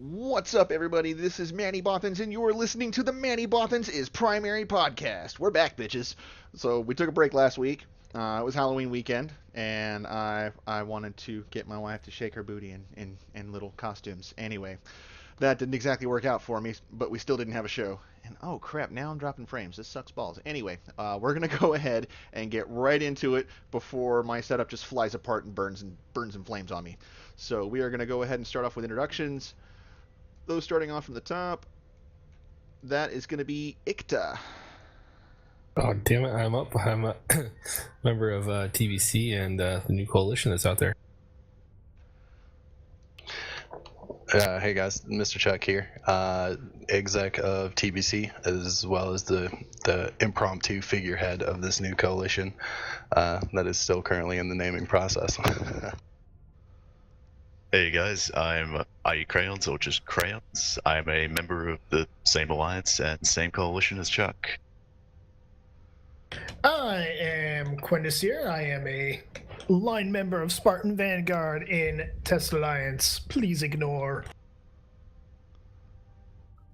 What's up, everybody? This is Manny Bothans, and you are listening to the Manny Bothans is Primary podcast. We're back, bitches. So we took a break last week. It was Halloween weekend, and I wanted to get my wife to shake her booty in little costumes. Anyway, that didn't exactly work out for me, but we still didn't have a show. And oh crap, now I'm dropping frames. This sucks balls. Anyway, we're gonna go ahead and get right into it before my setup just flies apart and burns and flames on me. So we are gonna go ahead and start off with introductions. Those starting off from the top, that is going to be Ikta. Oh, damn it, I'm up. I'm a member of TVC and the new coalition that's out there. Hey guys, Mr. Chuck here, exec of TBC, as well as the impromptu figurehead of this new coalition that is still currently in the naming process. Hey guys, I'm IE Crayons, or just Crayons. I'm a member of the same alliance and same coalition as Chuck. I am Quindus here. I am a line member of Spartan Vanguard in Test Alliance. Please ignore.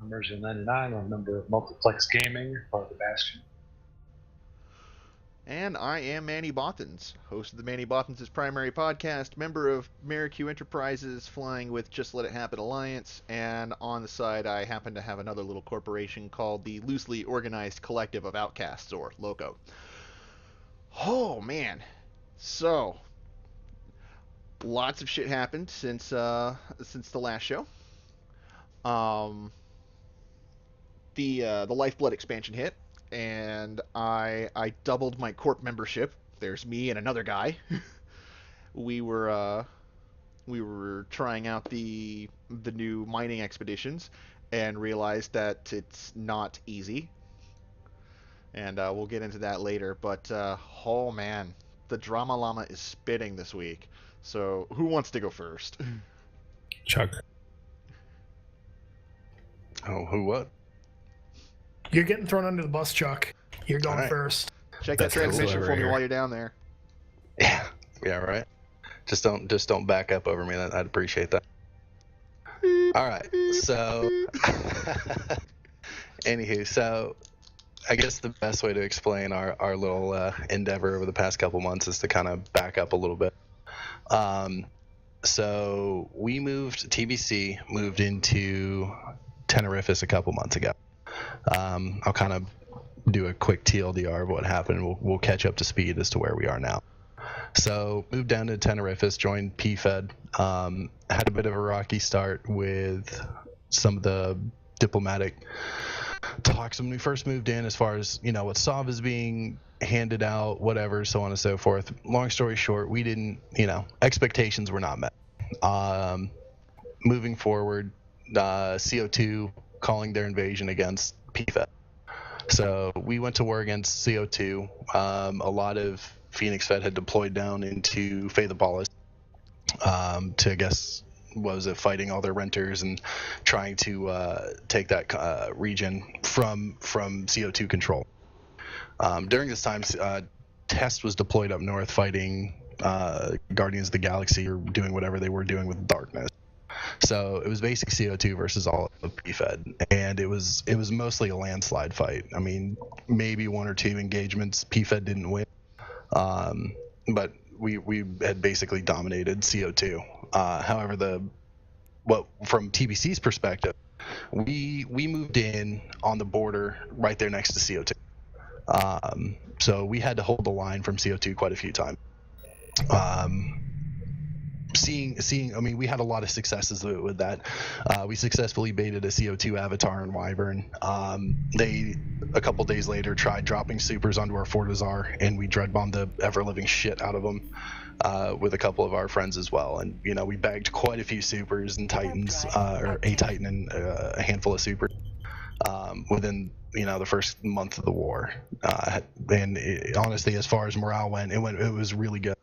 I'm Merger 99. I'm a member of Multiplex Gaming, part of the Bastion. And I am Manny Bothans, host of the Manny Bothans' Primary podcast, member of Maricu Enterprises, flying with Just Let It Happen Alliance, and on the side I happen to have another little corporation called the Loosely Organized Collective of Outcasts, or LOCO. Oh man, so lots of shit happened since the last show. The Lifeblood expansion hit, and I doubled my corp membership. There's me and another guy. we were trying out the new mining expeditions and realized that it's not easy. And we'll get into that later. But oh man, the drama llama is spitting this week. So who wants to go first? Chuck. Oh, who what? You're getting thrown under the bus, Chuck. You're going Alright. first. Check that That's transmission cool for me right while here. you're down there. Yeah, right. Just don't back up over me. I'd appreciate that. All right, so anywho, so I guess the best way to explain our little endeavor over the past couple months is to kind of back up a little bit. So we TBC moved into Tenerife a couple months ago. I'll kind of do a quick TLDR of what happened. We'll catch up to speed as to where we are now. So moved down to Tenerife, joined PFED, had a bit of a rocky start with some of the diplomatic talks when we first moved in, as far as, you know, what SOV is being handed out, whatever, so on and so forth. Long story short, we didn't, expectations were not met. Moving forward, CO2 calling their invasion against PFED. So we went to war against CO2. A lot of Phoenix Fed had deployed down into Phaethopolis to, I guess, fighting all their renters and trying to take that region from CO2 control. During this time, Test was deployed up north fighting Guardians of the Galaxy, or doing whatever they were doing with darkness. So it was basically CO2 versus all of PFED, and it was mostly a landslide fight. I mean, maybe one or two engagements PFED didn't win, but we had basically dominated CO2. However, from TBC's perspective, we moved in on the border right there next to CO2. So we had to hold the line from CO2 quite a few times. I mean, we had a lot of successes with that. We successfully baited a CO2 avatar in Wyvern. They, a couple days later, tried dropping supers onto our Fortizar, and we dread bombed the ever-living shit out of them with a couple of our friends as well. And, we bagged quite a few supers and Titans, or a Titan and a handful of supers within, the first month of the war. Honestly, as far as morale went, it was really good.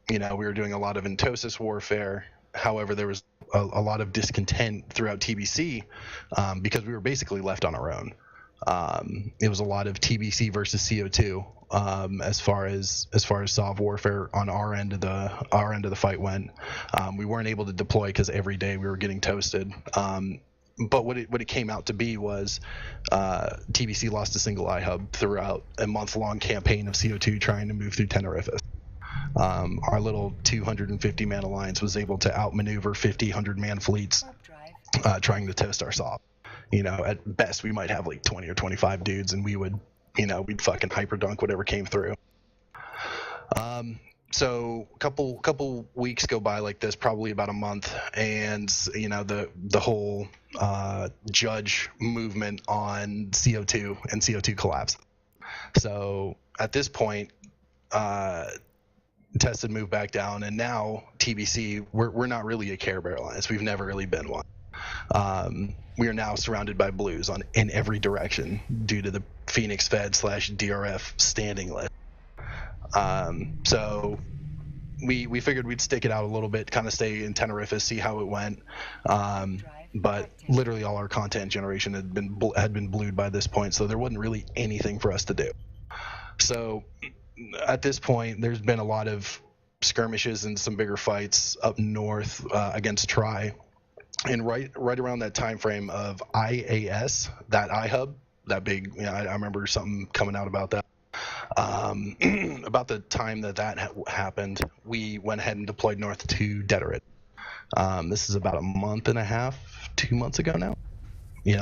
We were doing a lot of Entosis warfare. However, there was a lot of discontent throughout TBC because we were basically left on our own. It was a lot of TBC versus CO2 as far as SOV warfare on our end of the fight went. We weren't able to deploy because every day we were getting toasted. But what it came out to be was TBC lost a single iHub throughout a month-long campaign of CO2 trying to move through Tenerife. Our little 250-man alliance was able to outmaneuver 50, 100-man fleets trying to toast our SOV. At best we might have like 20 or 25 dudes, and we'd fucking hyperdunk whatever came through. So a couple weeks go by like this, probably about a month, and the whole judge movement on CO2 and CO2 collapsed. So at this point, Tested moved back down, and now TBC, we're not really a Care Bear alliance. We've never really been one. We are now surrounded by blues in every direction due to the Phoenix Fed / DRF standing list. So we figured we'd stick it out a little bit, kind of stay in Tenerife, see how it went. But literally all our content generation had been blued by this point, so there wasn't really anything for us to do. So at this point, there's been a lot of skirmishes and some bigger fights up north against Tri. And right around that time frame of IAS, that iHub, that big, I remember something coming out about that. About the time that happened, we went ahead and deployed north to Deterit. This is about a month and a half, 2 months ago now.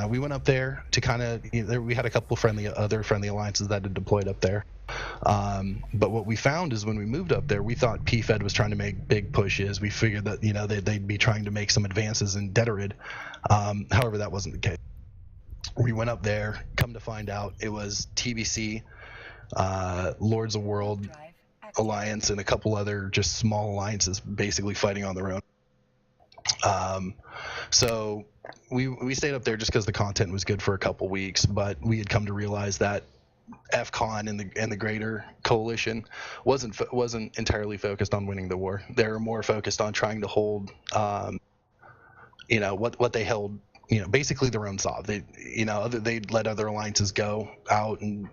We went up there to kind of, we had a couple of other friendly alliances that had deployed up there. But what we found is when we moved up there, we thought PFED was trying to make big pushes. We figured that, they'd be trying to make some advances in Deterid. However, that wasn't the case. We went up there, come to find out it was TBC, Lords of World Alliance, and a couple other just small alliances basically fighting on their own. So we stayed up there just because the content was good for a couple weeks, but we had come to realize that FCON and the greater coalition wasn't entirely focused on winning the war. They were more focused on trying to hold, what they held, basically their own SOV. They'd let other alliances go out and,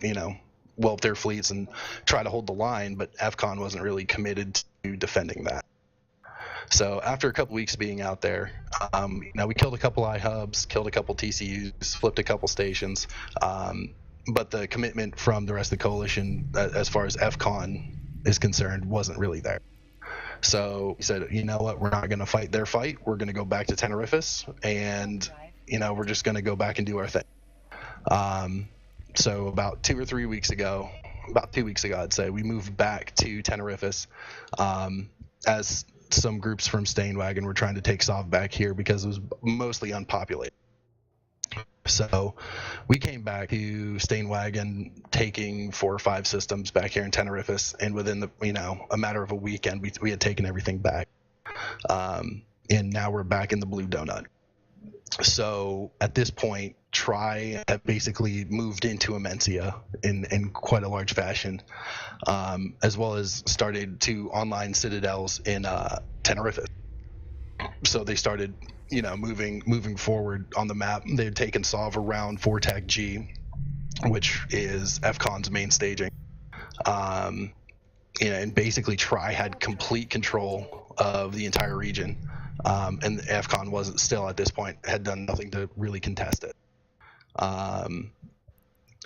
whelp their fleets and try to hold the line, but FCON wasn't really committed to defending that. So after a couple weeks being out there, we killed a couple iHubs, killed a couple TCUs, flipped a couple stations, but the commitment from the rest of the coalition, as far as FCON is concerned, wasn't really there. So we said, you know what, we're not going to fight their fight. We're going to go back to Tenerife, and we're just going to go back and do our thing. So about 2 or 3 weeks ago, about 2 weeks ago, I'd say, we moved back to Tenerife as some groups from Stainwagon were trying to take SOV back here because it was mostly unpopulated. So we came back to Stainwagon, taking 4 or 5 systems back here in Tenerife, and within a matter of a weekend, we had taken everything back. And now we're back in the Blue Donut. So at this point, Tri have basically moved into Amencia in quite a large fashion, as well as started 2 online citadels in Tenerife. So they started, moving forward on the map. They had taken SOV around Fortac G, which is FCON's main staging. And basically Tri had complete control of the entire region. And FCON wasn't still at this point, had done nothing to really contest it.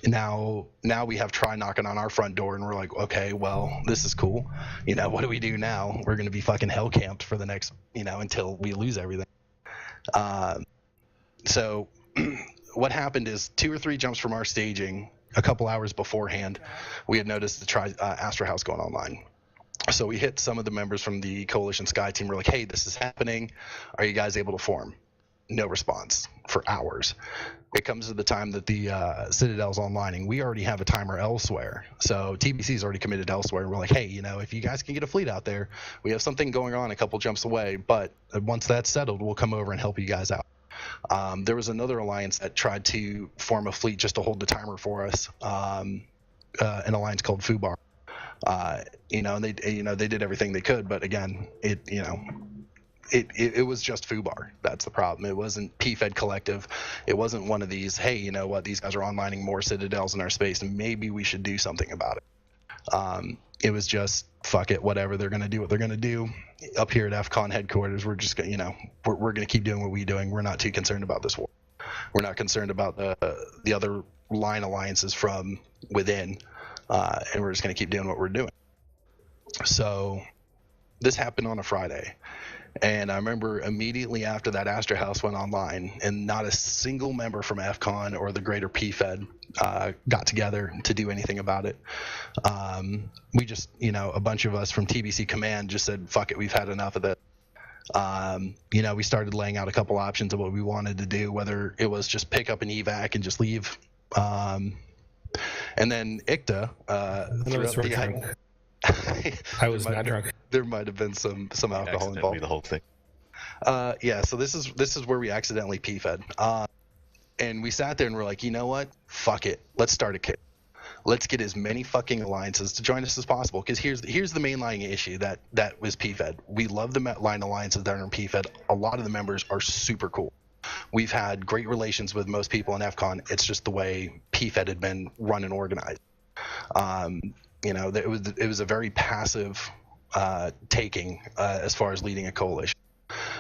Now we have Tri knocking on our front door, and we're like, okay, well, this is cool. What do we do now? We're going to be fucking hell camped for the next, until we lose everything. So what happened is 2 or 3 jumps from our staging, a couple hours beforehand, we had noticed the Astra House going online. So we hit some of the members from the Coalition Sky team. We're like, hey, this is happening. Are you guys able to form? No response for hours. It comes to the time that the Citadel's onlining. We already have a timer elsewhere. So TBC's already committed elsewhere. We're like, hey, if you guys can get a fleet out there, we have something going on a couple jumps away. But once that's settled, we'll come over and help you guys out. There was another alliance that tried to form a fleet just to hold the timer for us, an alliance called Fubar. And they did everything they could, but again, it was just FUBAR. That's the problem. It wasn't PFED Collective. It wasn't one of these, hey, you know what, these guys are onlining more citadels in our space and maybe we should do something about it. It was just, fuck it, whatever, they're going to do what they're going to do. Up here at FCON headquarters, we're just going to, you know, we're going to keep doing what we're doing. We're not too concerned about this war. We're not concerned about the other line alliances from within, and we're just going to keep doing what we're doing. So this happened on a Friday. And I remember immediately after that, Astra House went online, and not a single member from FCON or the greater PFED got together to do anything about it. We just, you know, a bunch of us from TBC Command just said, fuck it, we've had enough of this. You know, we started laying out a couple options of what we wanted to do, whether it was just pick up an evac and just leave. And then ICTA, I was not drunk. There might have been some alcohol involved. The whole thing. Yeah. So this is where we accidentally PFED. And we sat there and we're like, you know what? Fuck it. Let's start a kit. Let's get as many fucking alliances to join us as possible. Because here's the mainline issue that was PFED. We love the line alliances that are in PFED. A lot of the members are super cool. We've had great relations with most people in FCON. It's just the way PFED had been run and organized. You know, it was a very passive taking as far as leading a coalition.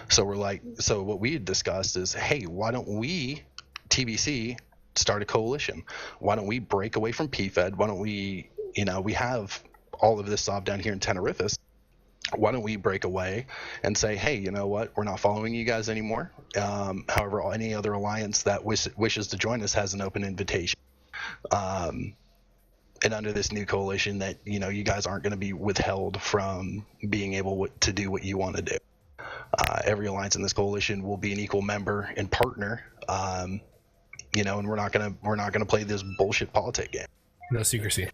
So what we had discussed is, hey, why don't we, TBC, start a coalition? Why don't we break away from PFED? Why don't we, you know, we have all of this SOB down here in Tenerife. Why don't we break away and say, hey, you know what, we're not following you guys anymore. However, any other alliance that wishes to join us has an open invitation. And under this new coalition that, you know, you guys aren't going to be withheld from being able to do what you want to do. Every alliance in this coalition will be an equal member and partner, you know, and we're not gonna play this bullshit politic game. No secrecy.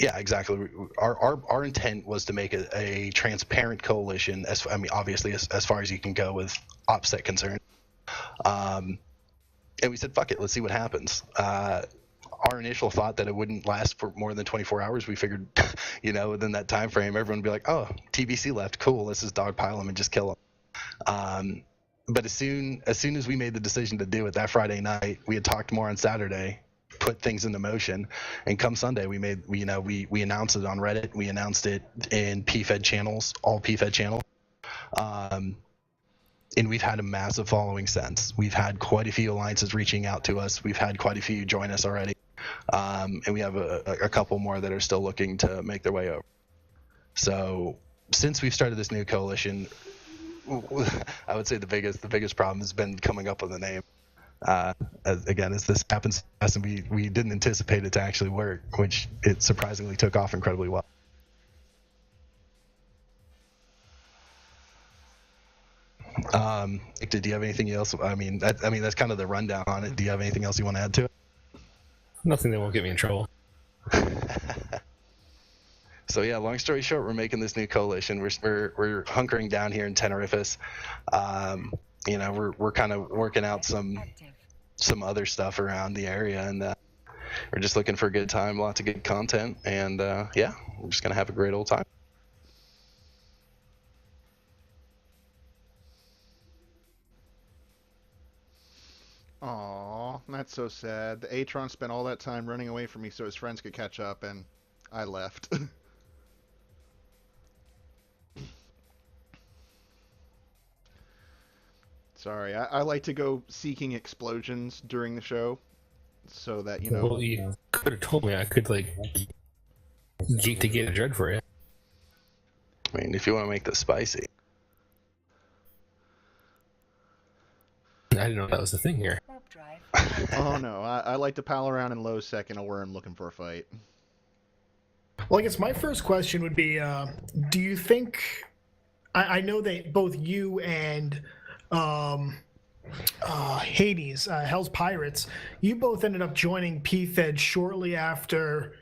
Yeah, exactly. Our intent was to make a transparent coalition. Obviously, as far as you can go with OPSEC concerned. And we said, fuck it, let's see what happens. Our initial thought that it wouldn't last for more than 24 hours, we figured, you know, within that time frame, everyone would be like, oh, TBC left, cool, let's just dogpile them and just kill them. But as soon as we made the decision to do it that Friday night, we had talked more on Saturday, put things into motion, and come Sunday, we announced it on Reddit, we announced it in PFED channels, all PFED channels. And we've had a massive following since. We've had quite a few alliances reaching out to us. We've had quite a few join us already. And we have a couple more that are still looking to make their way over. So since we've started this new coalition, I would say the biggest problem has been coming up with a name. As this happens to us, and we didn't anticipate it to actually work, which it surprisingly took off incredibly well. Do you have anything else? I mean, that's kind of the rundown on it. Do you have anything else you want to add to it? Nothing that won't get me in trouble. So yeah, long story short, we're making this new coalition. We're hunkering down here in Tenerife. You know, we're kind of working out some other stuff around the area, and we're just looking for a good time, lots of good content, and yeah, we're just gonna have a great old time. Aw, that's so sad. The Atron spent all that time running away from me so his friends could catch up, and I left. Sorry, I like to go seeking explosions during the show, so that, you know... Well, you could have told me. I could, like, geek to get a dread for you. I mean, if you want to make this spicy. I didn't know that was the thing here. Oh no, I like to pal around in low second where I'm looking for a fight. Well, I guess my first question would be, do you think... I know that both you and Hades, Hell's Pirates, you both ended up joining PFED shortly after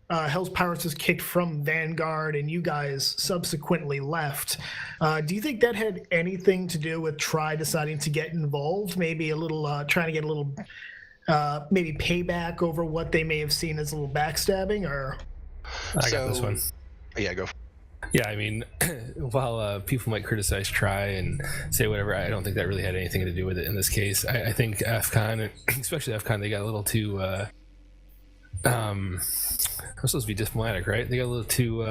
Hell's Pirates was kicked from Vanguard and you guys subsequently left. Do you think that had anything to do with Tri deciding to get involved? Maybe a little, trying to get a little, maybe payback over what they may have seen as a little backstabbing, or? I got this one. Yeah, go. Yeah, I mean, while people might criticize Try and say whatever, I don't think that really had anything to do with it in this case. I think FCON, especially FCON, they got a little too. I'm supposed to be diplomatic, right? They got a little too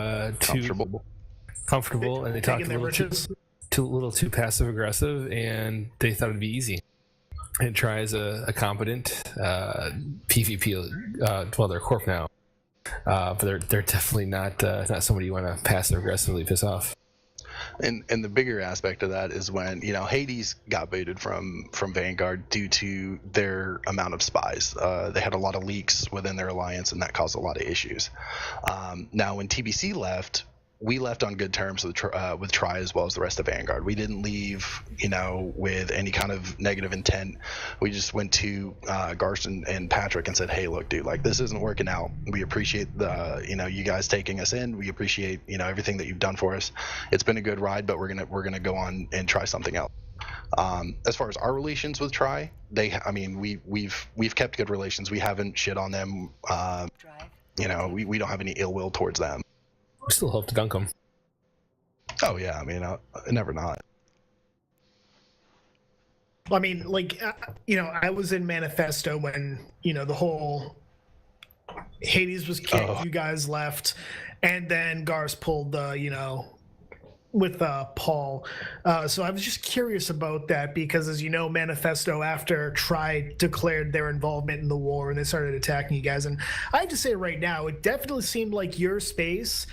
comfortable, and they talked a little too passive aggressive, and they thought it'd be easy. And Try is a competent PvP. Well, they're Corp now. But they're definitely not somebody you want to passive aggressively piss off. And the bigger aspect of that is when Hades got booted from Vanguard due to their amount of spies. They had a lot of leaks within their alliance, and that caused a lot of issues. Now, when TBC left, we left on good terms with Try as well as the rest of Vanguard. We didn't leave, with any kind of negative intent. We just went to Garson and Patrick and said, "Hey, look, dude, like this isn't working out. We appreciate you guys taking us in. We appreciate, everything that you've done for us. It's been a good ride, but we're gonna go on and try something else." As far as our relations with Try, we've kept good relations. We haven't shit on them. We don't have any ill will towards them. We still hope to dunk them. Oh yeah, never not. I mean, I was in Manifesto when the whole Hades was kicked, you guys left, and then Gar's pulled with Paul. So I was just curious about that because, as you know, Manifesto, after Try declared their involvement in the war and they started attacking you guys, and I have to say right now, it definitely seemed like your space.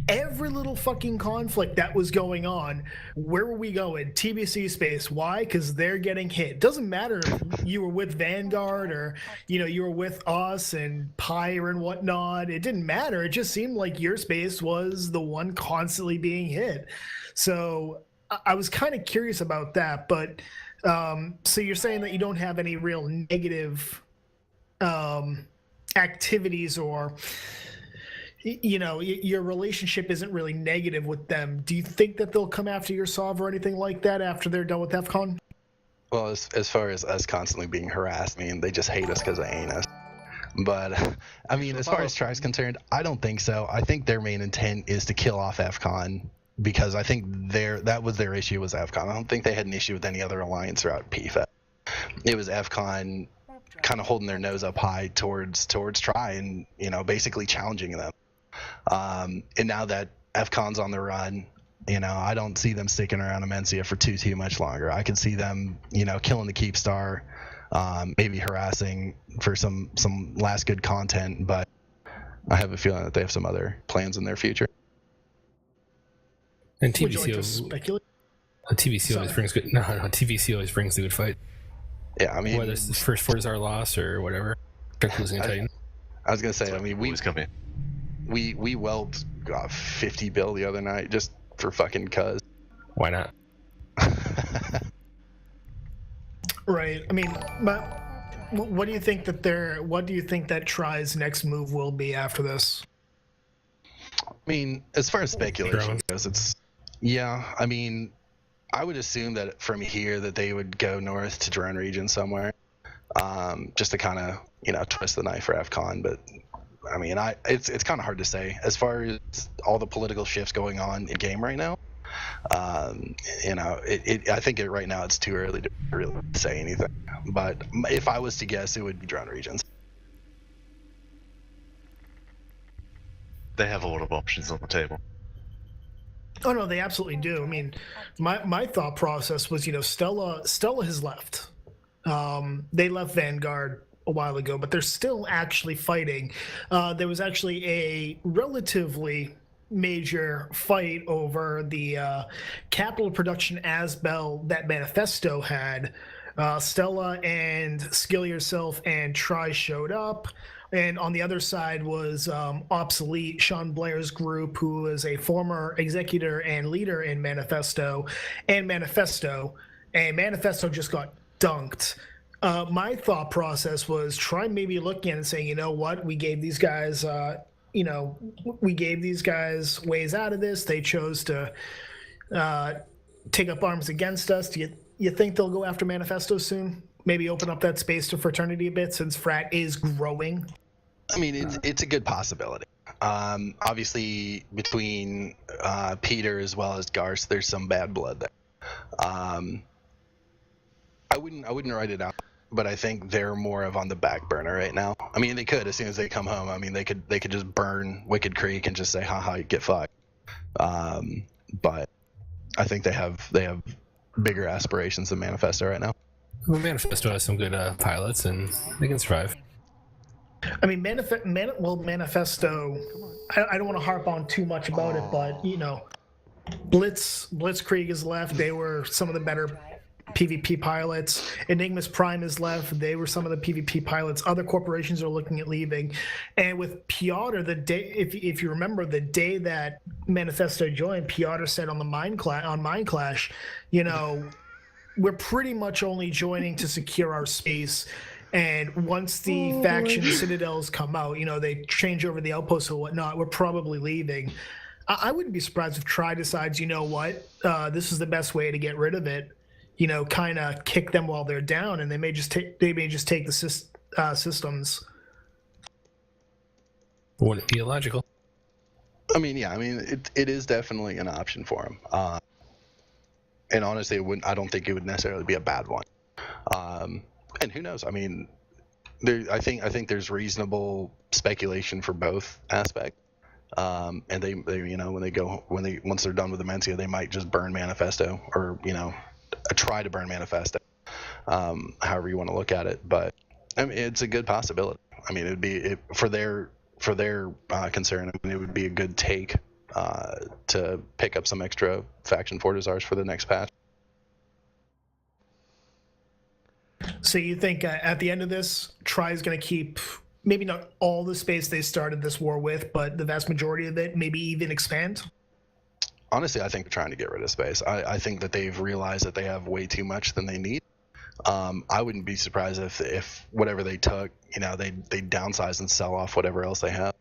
Every little fucking conflict that was going on, where were we going? TBC space. Why? Because they're getting hit. Doesn't matter if you were with Vanguard or you were with us and Pyre and whatnot. It didn't matter. It just seemed like your space was the one constantly being hit. So I was kind of curious about that. But so you're saying that you don't have any real negative activities, or your relationship isn't really negative with them. Do you think that they'll come after your Sov or anything like that after they're done with FCON? Well, as far as us constantly being harassed, they just hate us because they ain't us. But as far as Try's concerned, I don't think so. I think their main intent is to kill off FCON, because I think that was their issue was FCON. I don't think they had an issue with any other alliance throughout PFET. It was FCON kind of holding their nose up high towards Try and basically challenging them. And now that FCON's on the run, I don't see them sticking around Amencia for too much longer. I could see them, killing the Keepstar, maybe harassing for some last good content, but I have a feeling that they have some other plans in their future. And TBC always brings good. No, TBC always brings the good fight. Yeah, whether it's the first Forzar loss or whatever, losing a Titan. I was gonna say, we whelped 50 bill the other night just for fucking cuz. Why not? Right. But what do you think that Try's next move will be after this? As far as speculation goes, I would assume that from here that they would go north to drone region somewhere, just to kind of twist the knife for FCON. But it's kind of hard to say as far as all the political shifts going on in game right now. I think right now it's too early to really say anything. But if I was to guess, it would be drone regions. They have a lot of options on the table. Oh no, they absolutely do. My thought process was, Stella has left. They left Vanguard a while ago, but they're still actually fighting. There was actually a relatively major fight over the capital production Asbel that Manifesto had. Stella and Skill Yourself and Try showed up. And on the other side was Obsolete, Sean Blair's group, who is a former executor and leader in Manifesto, and Manifesto just got dunked. My thought process was try maybe looking at it and saying, you know what, we gave these guys, ways out of this. They chose to take up arms against us. Do you think they'll go after Manifesto soon? Maybe open up that space to fraternity a bit since Frat is growing? It's a good possibility. Obviously, between Peter as well as Garth, there's some bad blood there. I wouldn't write it out, but I think they're more of on the back burner right now. I mean, they could as soon as they come home. I mean, they could just burn Wicked Creek and just say, "Haha, you get fucked." But I think they have bigger aspirations than Manifesto right now. Well, Manifesto has some good pilots, and they can survive. I mean, Manifesto. I don't want to harp on too much about it, but you know, Blitzkrieg is left. They were some of the better PvP pilots. Enigma's Prime is left. They were some of the PvP pilots. Other corporations are looking at leaving. And with Piotr, the day, if you remember, the day that Manifesto joined, Piotr said on Mind Clash, you know, we're pretty much only joining to secure our space. And once the faction citadels come out, you know, they change over the outposts or whatnot, we're probably leaving. I wouldn't be surprised if Tri decides, you know what, this is the best way to get rid of it. You know, kind of kick them while they're down, and they may just take the systems. Wouldn't it be illogical? I mean, yeah. I mean, it is definitely an option for them. And honestly, I don't think it would necessarily be a bad one. And who knows? I mean, I think there's reasonable speculation for both aspects. And they you know, once they're done with Dementia, they might just burn Manifesto, or you know, try to burn Manifesto, however you want to look at it. But I mean, it's a good possibility. I mean, it would be for their concern. I mean, it would be a good take to pick up some extra faction Fortizars for the next patch. So you think at the end of this, Tri is going to keep maybe not all the space they started this war with, but the vast majority of it, maybe even expand? Honestly, I think they're trying to get rid of space. I think that they've realized that they have way too much than they need. I wouldn't be surprised if whatever they took, you know, they downsize and sell off whatever else they have.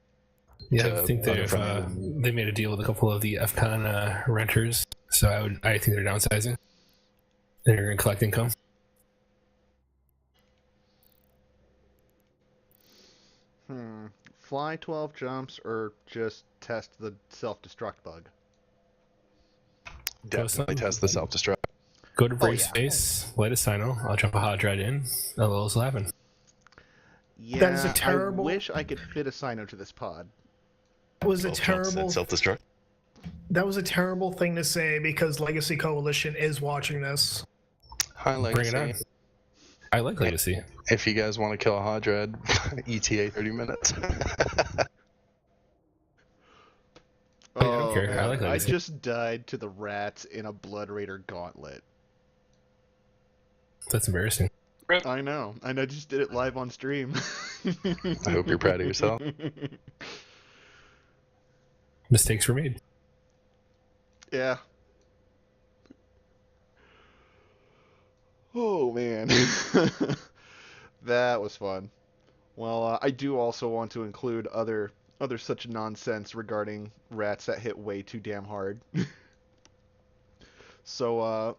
Yeah, I think they made a deal with a couple of the FCON renters, so I think they're downsizing. They're going to collect income. Fly 12 jumps or just test the self-destruct bug? Definitely test the self-destruct. Go to Brave Space, light a Sino, I'll jump a hot right in, LOL's will happen. Yeah, that is a terrible... I wish I could fit a Sino to this pod. That was a terrible... Self-destruct. That was a terrible thing to say because Legacy Coalition is watching this. Hi, Legacy. Bring it on. I like Legacy. If you guys want to kill a Hodred, ETA 30 minutes. I don't care. Man, I like Legacy. I just died to the rats in a Blood Raider gauntlet. That's embarrassing. I know, and I just did it live on stream. I hope you're proud of yourself. Mistakes were made. Yeah. Oh, man. That was fun. Well, I do also want to include other such nonsense regarding rats that hit way too damn hard. So,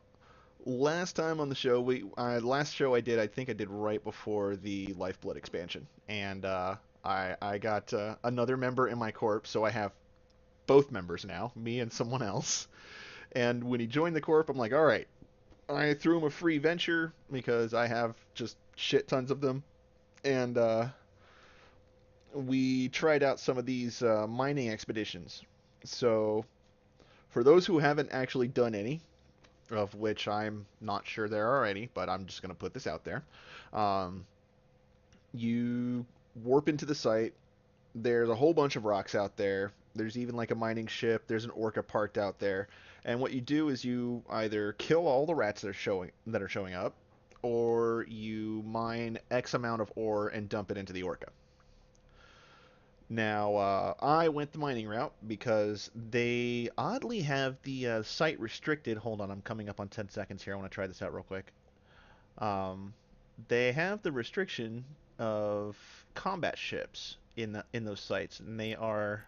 last time on the show, last show I think I did right before the Lifeblood expansion. And I got another member in my corp, so I have both members now, me and someone else. And when he joined the corp, I'm like, all right. I threw him a free venture because I have just shit tons of them. And we tried out some of these mining expeditions. So for those who haven't actually done any, of which I'm not sure there are any, but I'm just going to put this out there. You warp into the site. There's a whole bunch of rocks out there. There's even like a mining ship. There's an orca parked out there. And what you do is you either kill all the rats that are showing up, or you mine X amount of ore and dump it into the orca. Now, I went the mining route because they oddly have the site restricted. Hold on, I'm coming up on 10 seconds here. I want to try this out real quick. They have the restriction of combat ships in those sites, and they are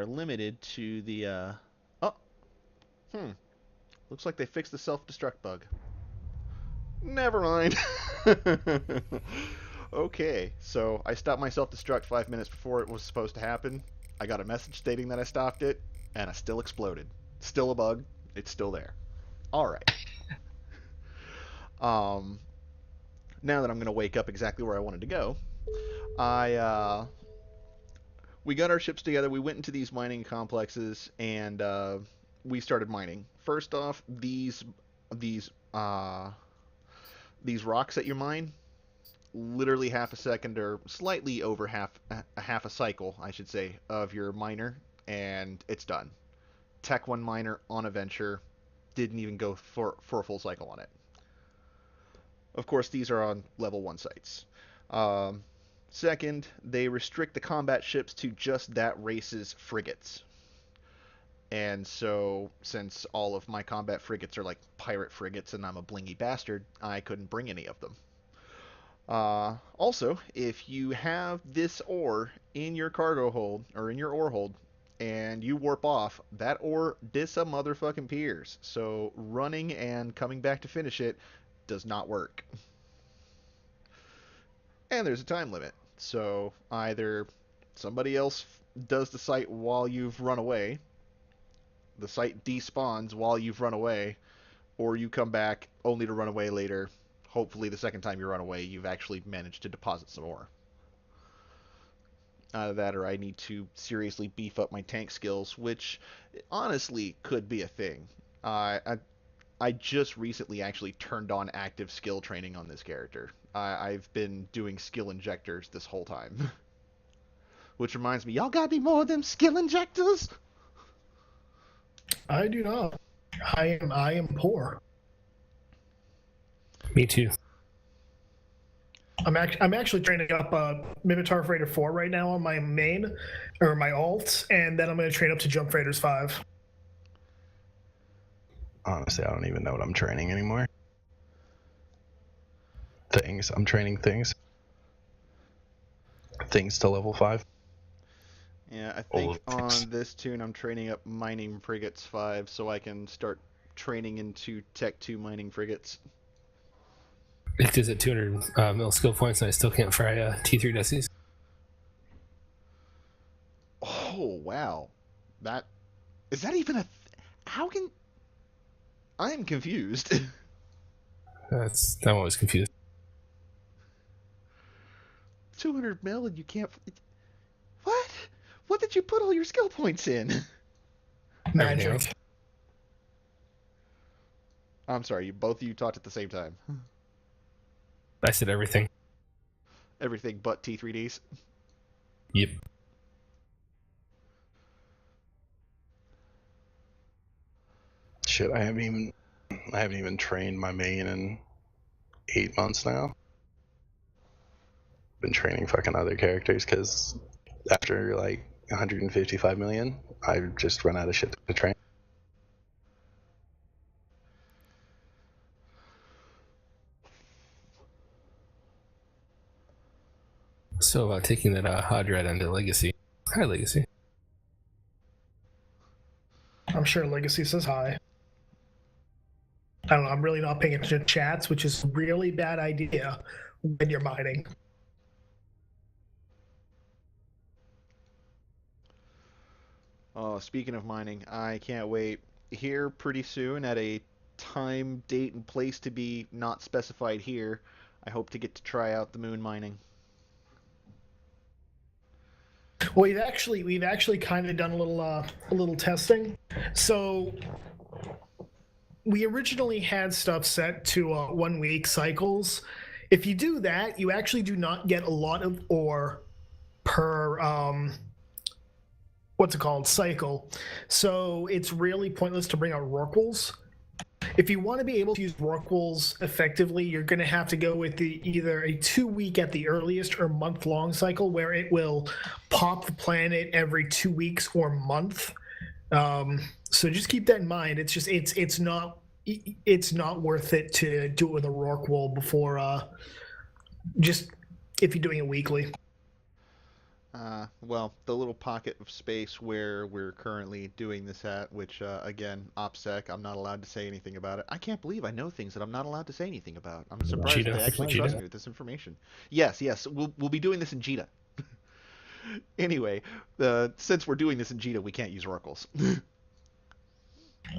limited to the looks like they fixed the self-destruct bug. Never mind. Okay, so I stopped my self-destruct 5 minutes before it was supposed to happen. I got a message stating that I stopped it, and I still exploded. Still a bug. It's still there. All right. Um, Now that I'm going to wake up exactly where I wanted to go, we got our ships together. We went into these mining complexes, and we started mining. First off, these uh, these rocks that you mine, literally half a second or slightly over half a cycle, I should say, of your miner, and it's done. Tech 1 miner on a venture didn't even go for a full cycle on it. Of course, these are on level 1 sites. Second, they restrict the combat ships to just that race's frigates. And so, since all of my combat frigates are like pirate frigates and I'm a blingy bastard, I couldn't bring any of them. Also, if you have this ore in your cargo hold, or in your ore hold, and you warp off, that ore motherfucking peers. So running and coming back to finish it does not work. And there's a time limit. So either somebody else does the site while you've run away, the site despawns while you've run away, or you come back only to run away later. Hopefully the second time you run away, you've actually managed to deposit some ore. Either that, or I need to seriously beef up my tank skills, which honestly could be a thing. I just recently actually turned on active skill training on this character. I've been doing skill injectors this whole time. Which reminds me, y'all gotta be more of them skill injectors? I do not. I am poor. Me too. I'm actually training up Minotaur Freighter 4 right now on my main, or my alt, and then I'm going to train up to Jump Freighters 5. Honestly, I don't even know what I'm training anymore. Things. I'm training things. Things to level 5. Yeah, I think on this tune I'm training up mining frigates 5 so I can start training into Tech 2 mining frigates. It is at 200 mil skill points, and I still can't fry T3 Desies. Oh, wow. Is that even a... How can... I am confused. I'm always confused. 200 mil and you can't... What? What did you put all your skill points in? Magic. I'm sorry, both of you talked at the same time. I said everything. Everything but T3Ds? Yep. Shit, I haven't even trained my main in 8 months now. Been training fucking other characters because after like 155 million, I just run out of shit to train. So about taking that Hadrat into Legacy. Hi, Legacy. I'm sure Legacy says hi. I don't know, I'm really not paying attention to chats, which is a really bad idea when you're mining. Oh, speaking of mining, I can't wait. Here pretty soon at a time, date, and place to be not specified here, I hope to get to try out the moon mining. Well, we've actually kind of done a little testing. So we originally had stuff set to 1 week cycles. If you do that, you actually do not get a lot of ore per cycle. So it's really pointless to bring out Rorquals. If you want to be able to use Rorquals effectively, you're going to have to go with either a 2 week at the earliest or month-long cycle where it will pop the planet every 2 weeks or month. So just keep that in mind. It's just it's not worth it to do it with a Rorqual before just if you're doing it weekly. Well, the little pocket of space where we're currently doing this at, which, again, OPSEC, I'm not allowed to say anything about it. I can't believe I know things that I'm not allowed to say anything about. I'm surprised Cheetah. they actually Cheetah? trust me with this information. Yes, we'll be doing this in Jita. Anyway, since we're doing this in Jita, we can't use oracles.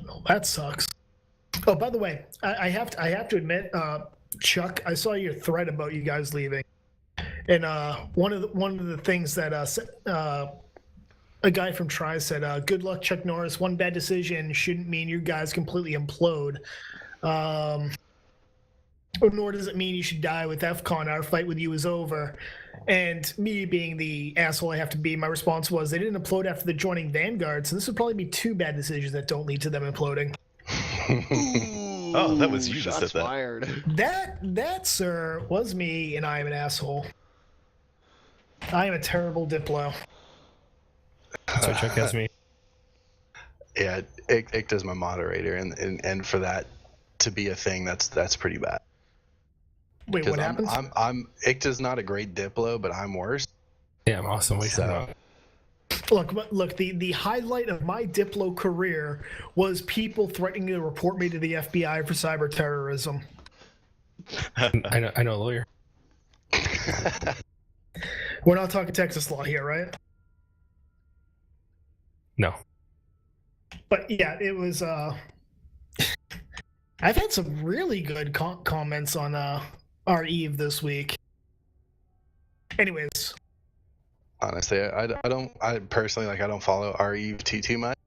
Well, that sucks. Oh, by the way, I have to admit, Chuck, I saw your thread about you guys leaving. And one of the things that a guy from Tri said, "Good luck, Chuck Norris. One bad decision shouldn't mean you guys completely implode. Nor does it mean you should die with FCON. Our fight with you is over." And me being the asshole I have to be, my response was, they didn't implode after the joining Vanguard, so this would probably be 2 bad decisions that don't lead to them imploding. Oh, that was you that Shots said that. fired. That, sir, was me, and I am an asshole. I am a terrible Diplo. So Chuck has me. Yeah, Ikta's my moderator, and for that to be a thing, that's pretty bad. Wait, what happens? I'm Ikta's not a great Diplo, but I'm worse. Yeah, I'm awesome. Wait, So- Look. The highlight of my Diplo career was people threatening to report me to the FBI for cyber terrorism. I know a lawyer. We're not talking Texas law here, right? No. But yeah, it was. I've had some really good comments on our Eve this week. Anyways, Honestly, I personally I don't follow RE too much.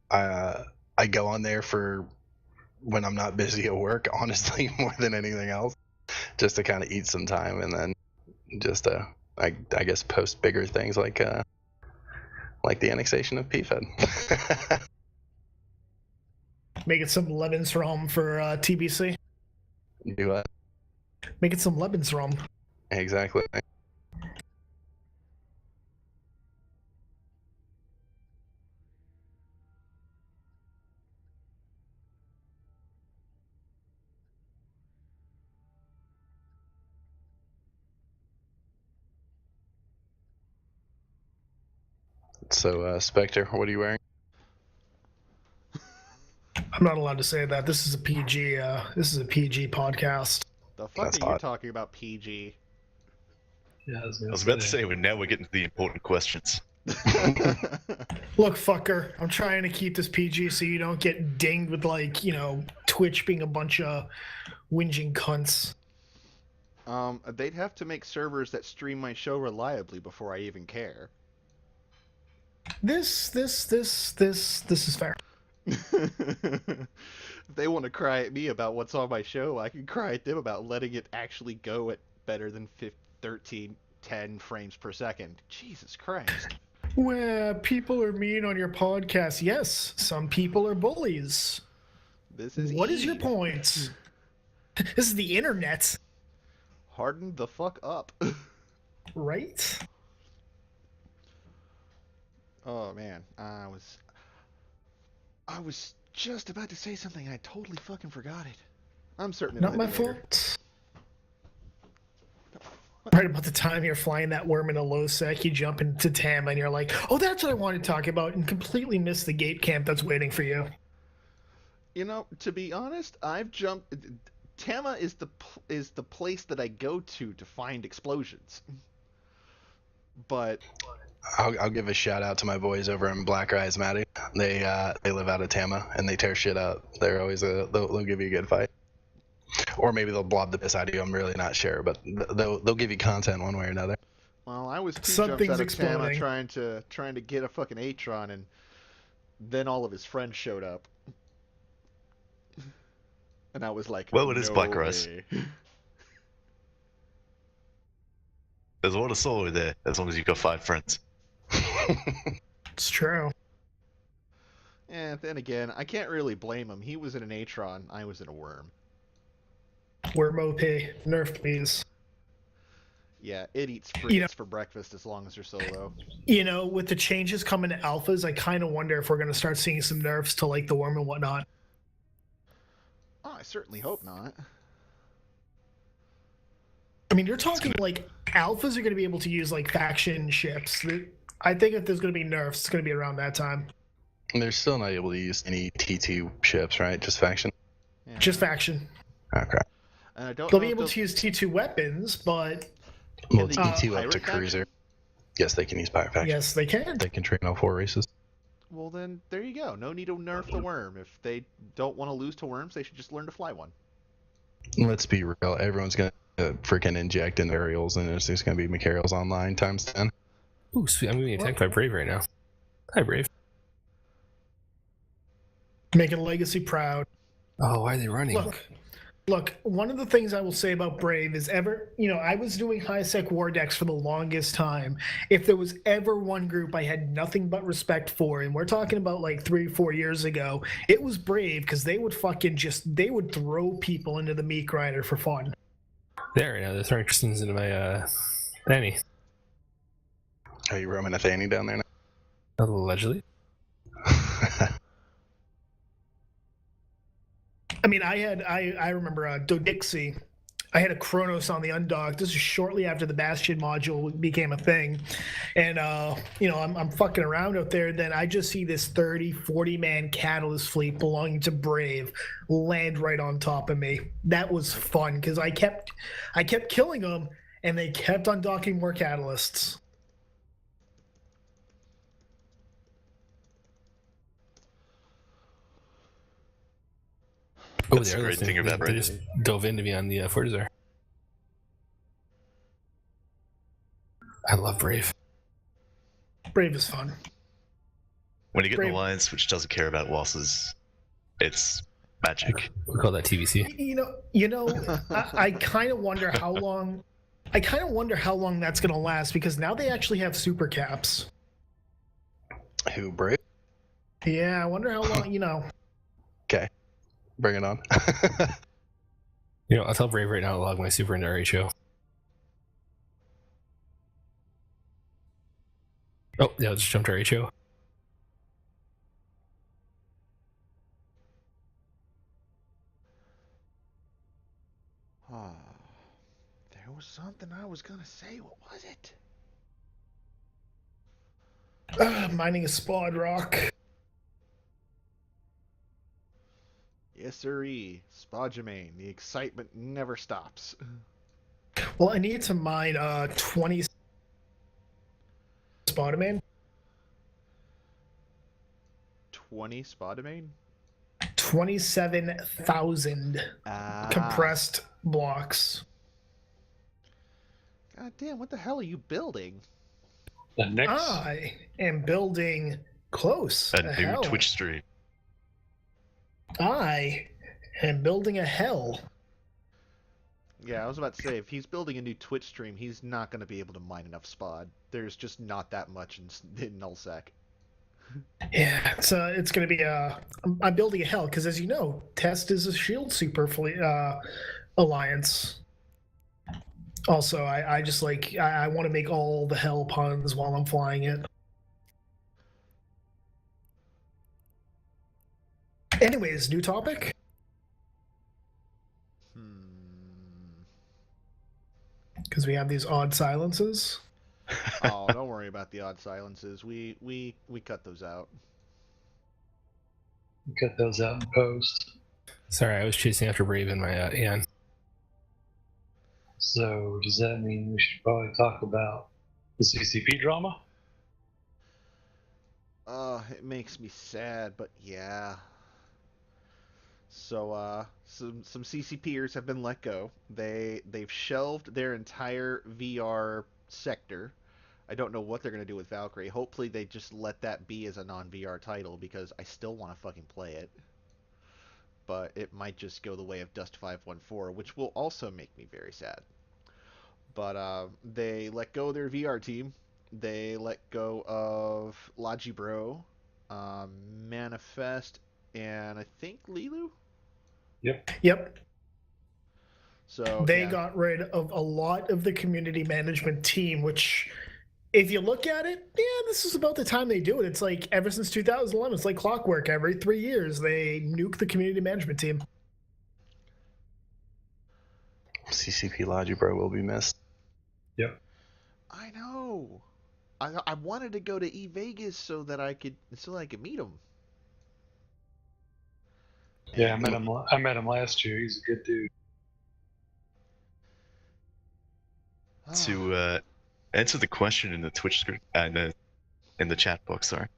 I go on there for when I'm not busy at work, honestly, more than anything else, just to kind of eat some time, and then just I guess post bigger things like the annexation of PFED. making some Lebensraum for TBC. Do what? Making some Lebensraum. Exactly. So, Spectre, what are you wearing? I'm not allowed to say that. This is a PG. This is a PG podcast. The fuck That's are you hot. talking about, PG? Yeah, I was about to say, well, now we're getting to the important questions. Look, fucker, I'm trying to keep this PG so you don't get dinged with Twitch being a bunch of whinging cunts. They'd have to make servers that stream my show reliably before I even care. This is fair. If they want to cry at me about what's on my show, I can cry at them about letting it actually go at better than 10 frames per second. Jesus Christ. Well, people are mean on your podcast. Yes, some people are bullies. This is What is your Eve. point? This is the internet, Harden the fuck up. right? Oh man, I was just about to say something. I totally fucking forgot it. I'm certain it'll Not my hit me later. fault. Right about the time you're flying that worm in a low sec, you jump into Tama and you're like, "Oh, that's what I want to talk about," and completely miss the gate camp that's waiting for you. You know, to be honest, I've jumped. Tama is the place that I go to find explosions. But I'll give a shout out to my boys over in Black Rise, Matty. They live out of Tama and they tear shit up. They're always they'll give you a good fight, or maybe they'll blob the piss out of you. I'm really not sure, but they'll give you content one way or another. well, I was 2 Something's jumps out of Tama exploding. trying to get a fucking Atron, and then all of his friends showed up, and I was like, Well, it is no Black Rise. way. There's a lot of solo there, as long as you've got 5 friends. It's true. And then again, I can't really blame him. He was in an Atron, I was in a worm. Worm OP, nerf please. Yeah, it eats frigates for breakfast as long as you're solo. With the changes coming to alphas, I kind of wonder if we're going to start seeing some nerfs to the worm and whatnot. Oh, I certainly hope not. I mean, you're talking alphas are going to be able to use like faction ships. I think if there's going to be nerfs, it's going to be around that time. And they're still not able to use any T2 ships, right? Just faction? Yeah. Just faction. Okay. And I don't They'll know be if able to use T2 weapons, but Well, they it's use E2 up pirate to faction? cruiser. Yes, they can use pirate faction. yes, they can. They can train all 4 races. Well, then there you go. No need to nerf the worm. If they don't want to lose to worms, they should just learn to fly one. Let's be real. Everyone's going to freaking inject into aerials, and it's just going to be Macarials online times 10. Ooh, sweet. I'm being attacked by Brave right now. Hi, Brave. Making Legacy proud. Oh, why are they running? Look, one of the things I will say about Brave is I was doing high sec war decks for the longest time. If there was ever one group I had nothing but respect for, and we're talking about like 3-4 years ago, it was Brave, because they would they would throw people into the meat grinder for fun. There, now they're throwing Tristan's into my Manny. Are you roaming a Thany down there now? Allegedly. I mean, I remember Dodixie. I had a Kronos on the undocked. This is shortly after the Bastion module became a thing. And, I'm fucking around out there. Then I just see this 30, 40-man Catalyst fleet belonging to Brave land right on top of me. That was fun, because I kept killing them, and they kept undocking more Catalysts. Oh, That's the great thing about They Brave. just dove into me on the Fortizar. I love Brave. Brave is fun. When you get Brave. an alliance which doesn't care about losses, it's magic. We call that TVC. I kind of wonder how long. I kind of wonder how long that's going to last, because now they actually have super caps. Who, Brave? Yeah, I wonder how long. Okay. Bring it on. I'll tell Brave right now to log my super into ratio. Oh, yeah, I just jumped to ratio. There was something I was gonna say. What was it? Mining a spod rock. Yes, sirree. Spodumane. The excitement never stops. Well, I need to mine 20 spodumane. 20 spodumane? 27,000 compressed blocks. God damn, what the hell are you building? The next I am building close. A a new hell. Twitch stream. I am building a hell. Yeah, I was about to say, if he's building a new Twitch stream, he's not going to be able to mine enough spod. There's just not that much in nullsec. Yeah, it's going to be I'm building a hell, because as you know, Test is a shield super alliance. Also, I just I want to make all the hell puns while I'm flying it. Anyways, new topic? Because we have these odd silences. Oh, don't worry about the odd silences. We cut those out. cut those out in post. Sorry, I was chasing after Brave in my Aeon. So does that mean we should probably talk about the CCP drama? It makes me sad, but yeah. So, some CCPers have been let go. They've shelved their entire VR sector. I don't know what they're gonna do with Valkyrie. Hopefully, they just let that be as a non-VR title, because I still want to fucking play it. But it might just go the way of Dust 514, which will also make me very sad. But they let go of their VR team. They let go of Logibro, Manifest, and I think Lilu. Yep. So They yeah. got rid of a lot of the community management team, which, if you look at it, yeah, this is about the time they do it. It's like ever since 2011, it's like clockwork. Every 3 years, they nuke the community management team. CCP Logibro will be missed. Yep. I know. I wanted to go to Vegas so that I could meet him. Yeah, I met him last year. He's a good dude. To answer the question in the Twitch script and in the chat box, sorry.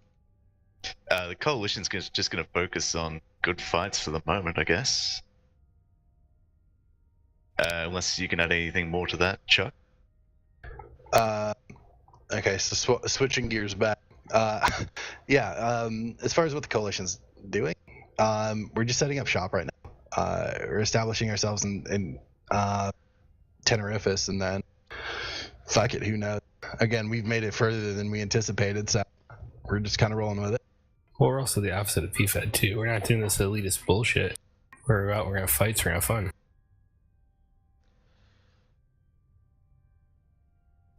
The coalition's just going to focus on good fights for the moment, I guess. Unless you can add anything more to that, Chuck. Okay, so switching gears back. As far as what the coalition's doing, we're just setting up shop right now. We're establishing ourselves in Tenerife, and then fuck it, who knows? Again, we've made it further than we anticipated, so we're just kind of rolling with it. Well, we're also the opposite of PFED too. We're not doing this elitist bullshit. We're gonna have fights, we're gonna have fun.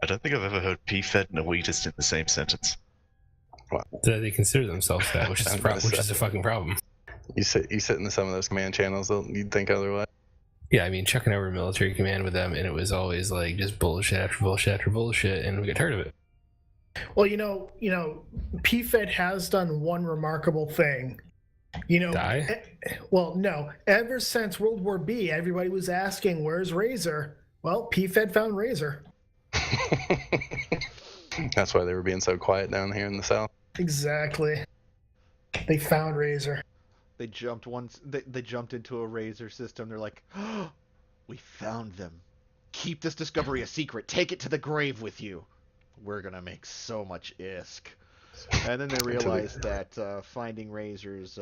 I don't think I've ever heard PFED and elitist in the same sentence. They consider themselves that, which is a fucking problem. You sit in some of those command channels, you'd think otherwise. Yeah, I mean, Chuck and I were military command with them, and it was always like just bullshit after bullshit after bullshit, and we get tired of it. Well, PFED has done one remarkable thing. Die? Well, no. Ever since World War B, everybody was asking, "Where's Razor?" Well, PFED found Razor. That's why they were being so quiet down here in the south. Exactly. They found Razor. They jumped They jumped into a Razor system. They're like, oh, "We found them. Keep this discovery a secret. Take it to the grave with you. We're gonna make so much ISK." And then they realized that finding Razor's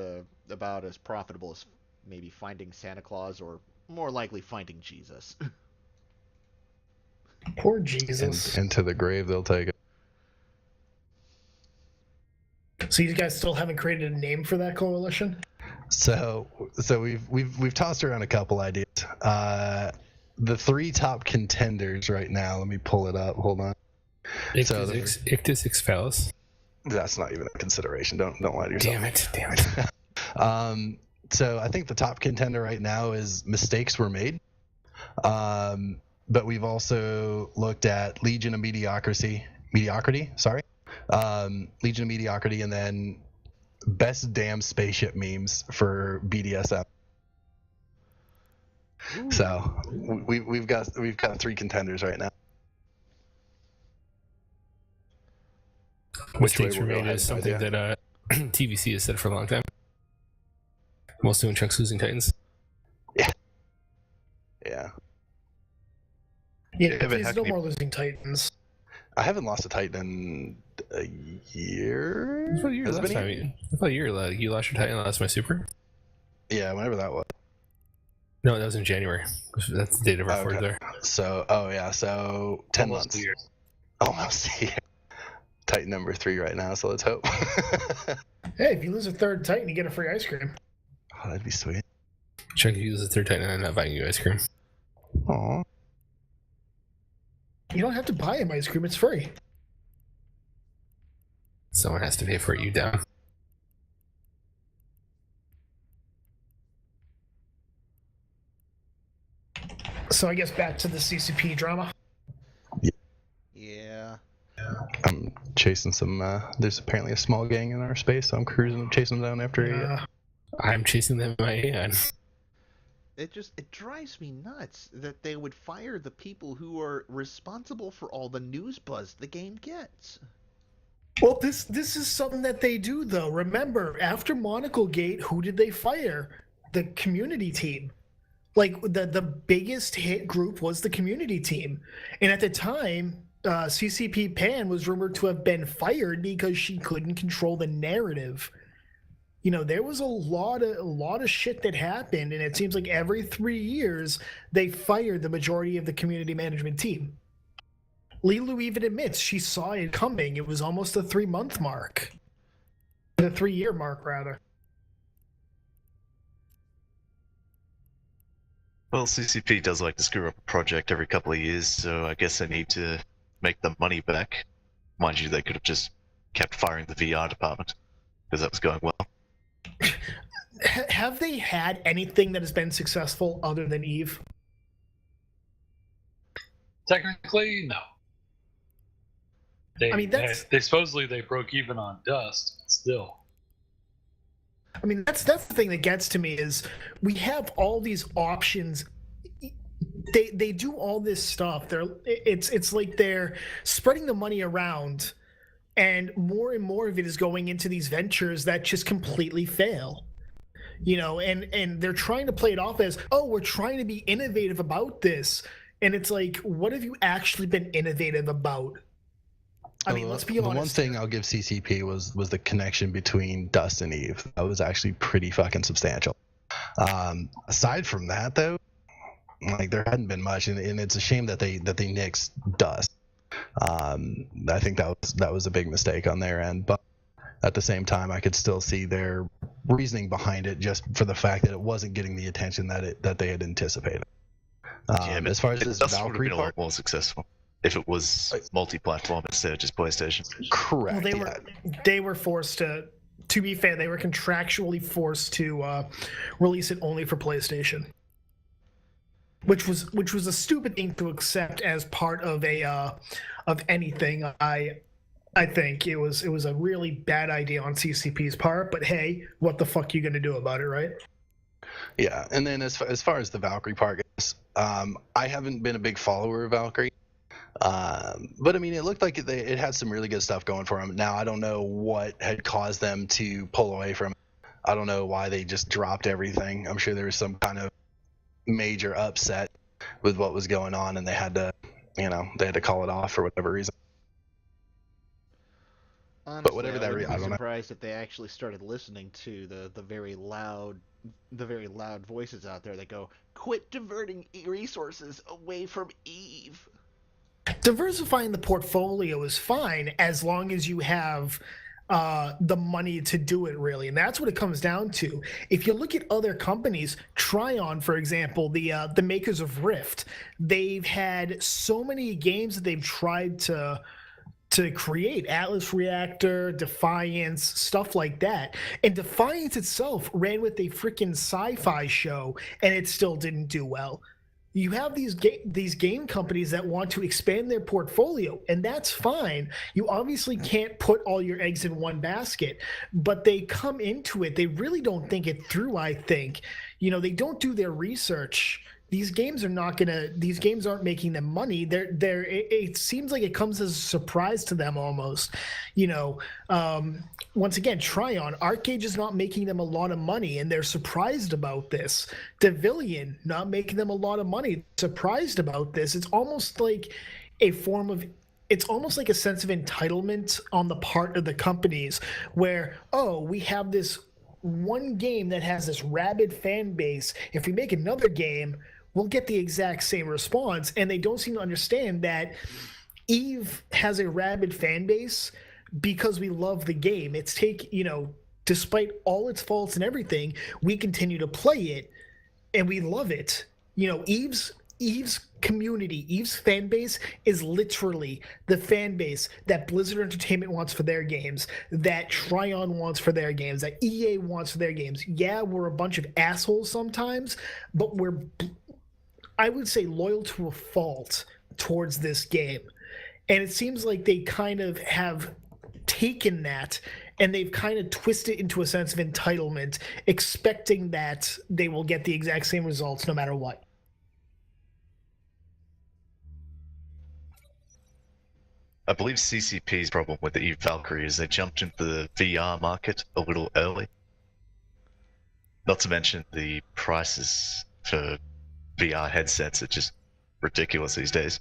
about as profitable as maybe finding Santa Claus, or more likely finding Jesus. Poor Jesus. And to the grave they'll take it. So you guys still haven't created a name for that coalition? So we've tossed around a couple ideas. The three top contenders right now. Let me pull it up. Hold on. Ictus Expalis. That's not even a consideration. Don't lie to yourself. Damn it. So I think the top contender right now is Mistakes Were Made. But we've also looked at Legion of Mediocrity. Legion of Mediocrity, and then Best Damn Spaceship Memes for BDSM. Ooh. So we've got three contenders right now. Mistakes Were Made is something that TVC has said for a long time. Mostly when Chuck's losing Titans. Yeah. Yeah, he's no more losing Titans. I haven't lost a Titan in a year. It was about a year last time. About a year. You lost your Titan, I lost my Super. Yeah, whenever that was. No, that was in January. That's the date of our fourth there. So, so 10 months. Almost a year. Titan number 3 right now, so let's hope. Hey, if you lose a third Titan, you get a free ice cream. Oh, that'd be sweet. Chuck, if you lose a third Titan, I'm not buying you ice cream. Aw. You don't have to buy him ice cream, it's free. Someone has to pay for it, you down. So I guess back to the CCP drama. Yeah. I'm chasing some, there's apparently a small gang in our space, so I'm chasing them down after I'm chasing them in my Aeon. It drives me nuts that they would fire the people who are responsible for all the news buzz the game gets. Well, this is something that they do, though. Remember, after Monocle Gate, who did they fire? The community team. Like, the biggest hit group was the community team. And at the time, CCP Pan was rumored to have been fired because she couldn't control the narrative. You know, there was a lot of shit that happened, and it seems like every 3 years they fired the majority of the community management team. Lilu even admits she saw it coming. It was almost the 3-month mark. The 3-year mark, rather. Well, CCP does like to screw up a project every couple of years, so I guess they need to make the money back. Mind you, they could have just kept firing the VR department, because that was going well. Have they had anything that has been successful other than Eve? Technically, no. They, I mean, they supposedly they broke even on Dust, but still. I mean, that's the thing that gets to me is we have all these options. They do all this stuff. It's like they're spreading the money around, and more of it is going into these ventures that just completely fail. You know, and they're trying to play it off as, oh, we're trying to be innovative about this, and it's like, what have you actually been innovative about? I mean, let's be honest. The one thing I'll give CCP was the connection between Dust and Eve. That was actually pretty fucking substantial. Aside from that, though, like there hadn't been much, and it's a shame that they nixed Dust. I think that was a big mistake on their end, but at the same time, I could still see their reasoning behind it, just for the fact that it wasn't getting the attention that they had anticipated. Yeah, but as far as this Dust would have Valkyrie been a lot part, more successful if it was multi-platform instead of just PlayStation. correct. Well, they were forced to. To be fair, they were contractually forced to release it only for PlayStation, which was a stupid thing to accept as part of anything. I think it was a really bad idea on CCP's part. But hey, what the fuck are you gonna do about it, right? Yeah, and then as far as the Valkyrie part goes, I haven't been a big follower of Valkyrie, but I mean, it looked like it had some really good stuff going for them. Now, I don't know what had caused them to pull away from it. I don't know why they just dropped everything. I'm sure there was some kind of major upset with what was going on, and they had to call it off for whatever reason. Honestly, But whatever that I wouldn't I be don't know. surprised if they actually started listening to the very loud voices out there that go, "Quit diverting resources away from Eve." Diversifying the portfolio is fine as long as you have the money to do it, really, and that's what it comes down to. If you look at other companies, Tryon, for example, the makers of Rift, they've had so many games that they've tried to create. Atlas Reactor, Defiance, stuff like that. And Defiance itself ran with a freaking sci-fi show, and it still didn't do well. You have these game companies that want to expand their portfolio, and that's fine. You obviously can't put all your eggs in one basket, but they come into it. They really don't think it through, I think. You know, they don't do their research. These games aren't making them money. It seems like it comes as a surprise to them almost. You know, once again, Tryon, Arcade is not making them a lot of money, and they're surprised about this. Devillion, not making them a lot of money, surprised about this. It's almost like it's almost like a sense of entitlement on the part of the companies where, oh, we have this one game that has this rabid fan base. If we make another game, we'll get the exact same response. And they don't seem to understand that Eve has a rabid fan base because we love the game. Despite all its faults and everything, we continue to play it and we love it. You know, Eve's community, Eve's fan base is literally the fan base that Blizzard Entertainment wants for their games, that Tryon wants for their games, that EA wants for their games. Yeah, we're a bunch of assholes sometimes, but we're, I would say, loyal to a fault towards this game. And it seems like they kind of have taken that and they've kind of twisted it into a sense of entitlement, expecting that they will get the exact same results no matter what. I believe CCP's problem with the Eve Valkyrie is they jumped into the VR market a little early. Not to mention the prices for VR headsets are just ridiculous these days.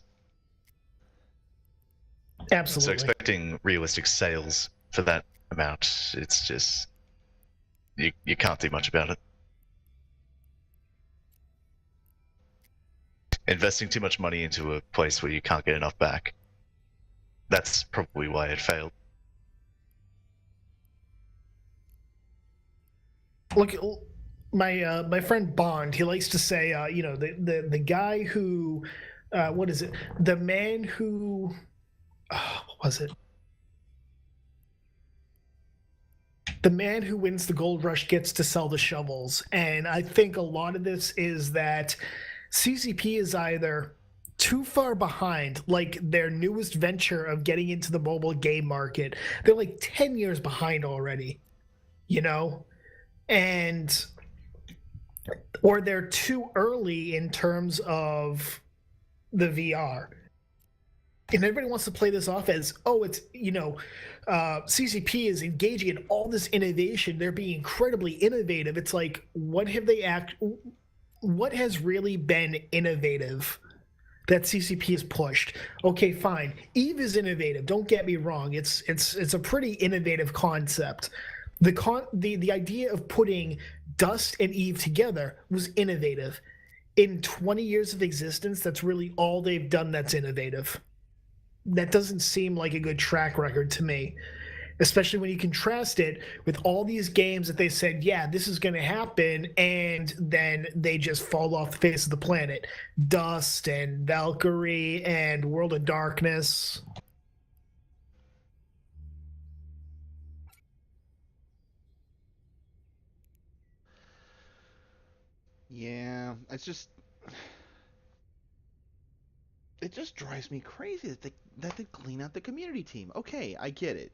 Absolutely. So expecting realistic sales for that amount, it's just you can't do much about it. Investing too much money into a place where you can't get enough back. That's probably why it failed. Look, my friend Bond, he likes to say, the guy who, what is it? The man who, what was it? The man who wins the gold rush gets to sell the shovels. And I think a lot of this is that CCP is either too far behind, like their newest venture of getting into the mobile game market. They're like 10 years behind already, you know? And or they're too early in terms of the VR. And everybody wants to play this off as, oh, it's, CCP is engaging in all this innovation. They're being incredibly innovative. It's like, what has really been innovative that CCP has pushed? Okay, fine. Eve is innovative. Don't get me wrong. It's a pretty innovative concept. The idea of putting Dust and Eve together was innovative. In 20 years of existence, that's really all they've done that's innovative. That doesn't seem like a good track record to me, especially when you contrast it with all these games that they said, yeah, this is going to happen, and then they just fall off the face of the planet. Dust and Valkyrie and World of Darkness. Yeah, it just drives me crazy that they clean out the community team. Okay, I get it.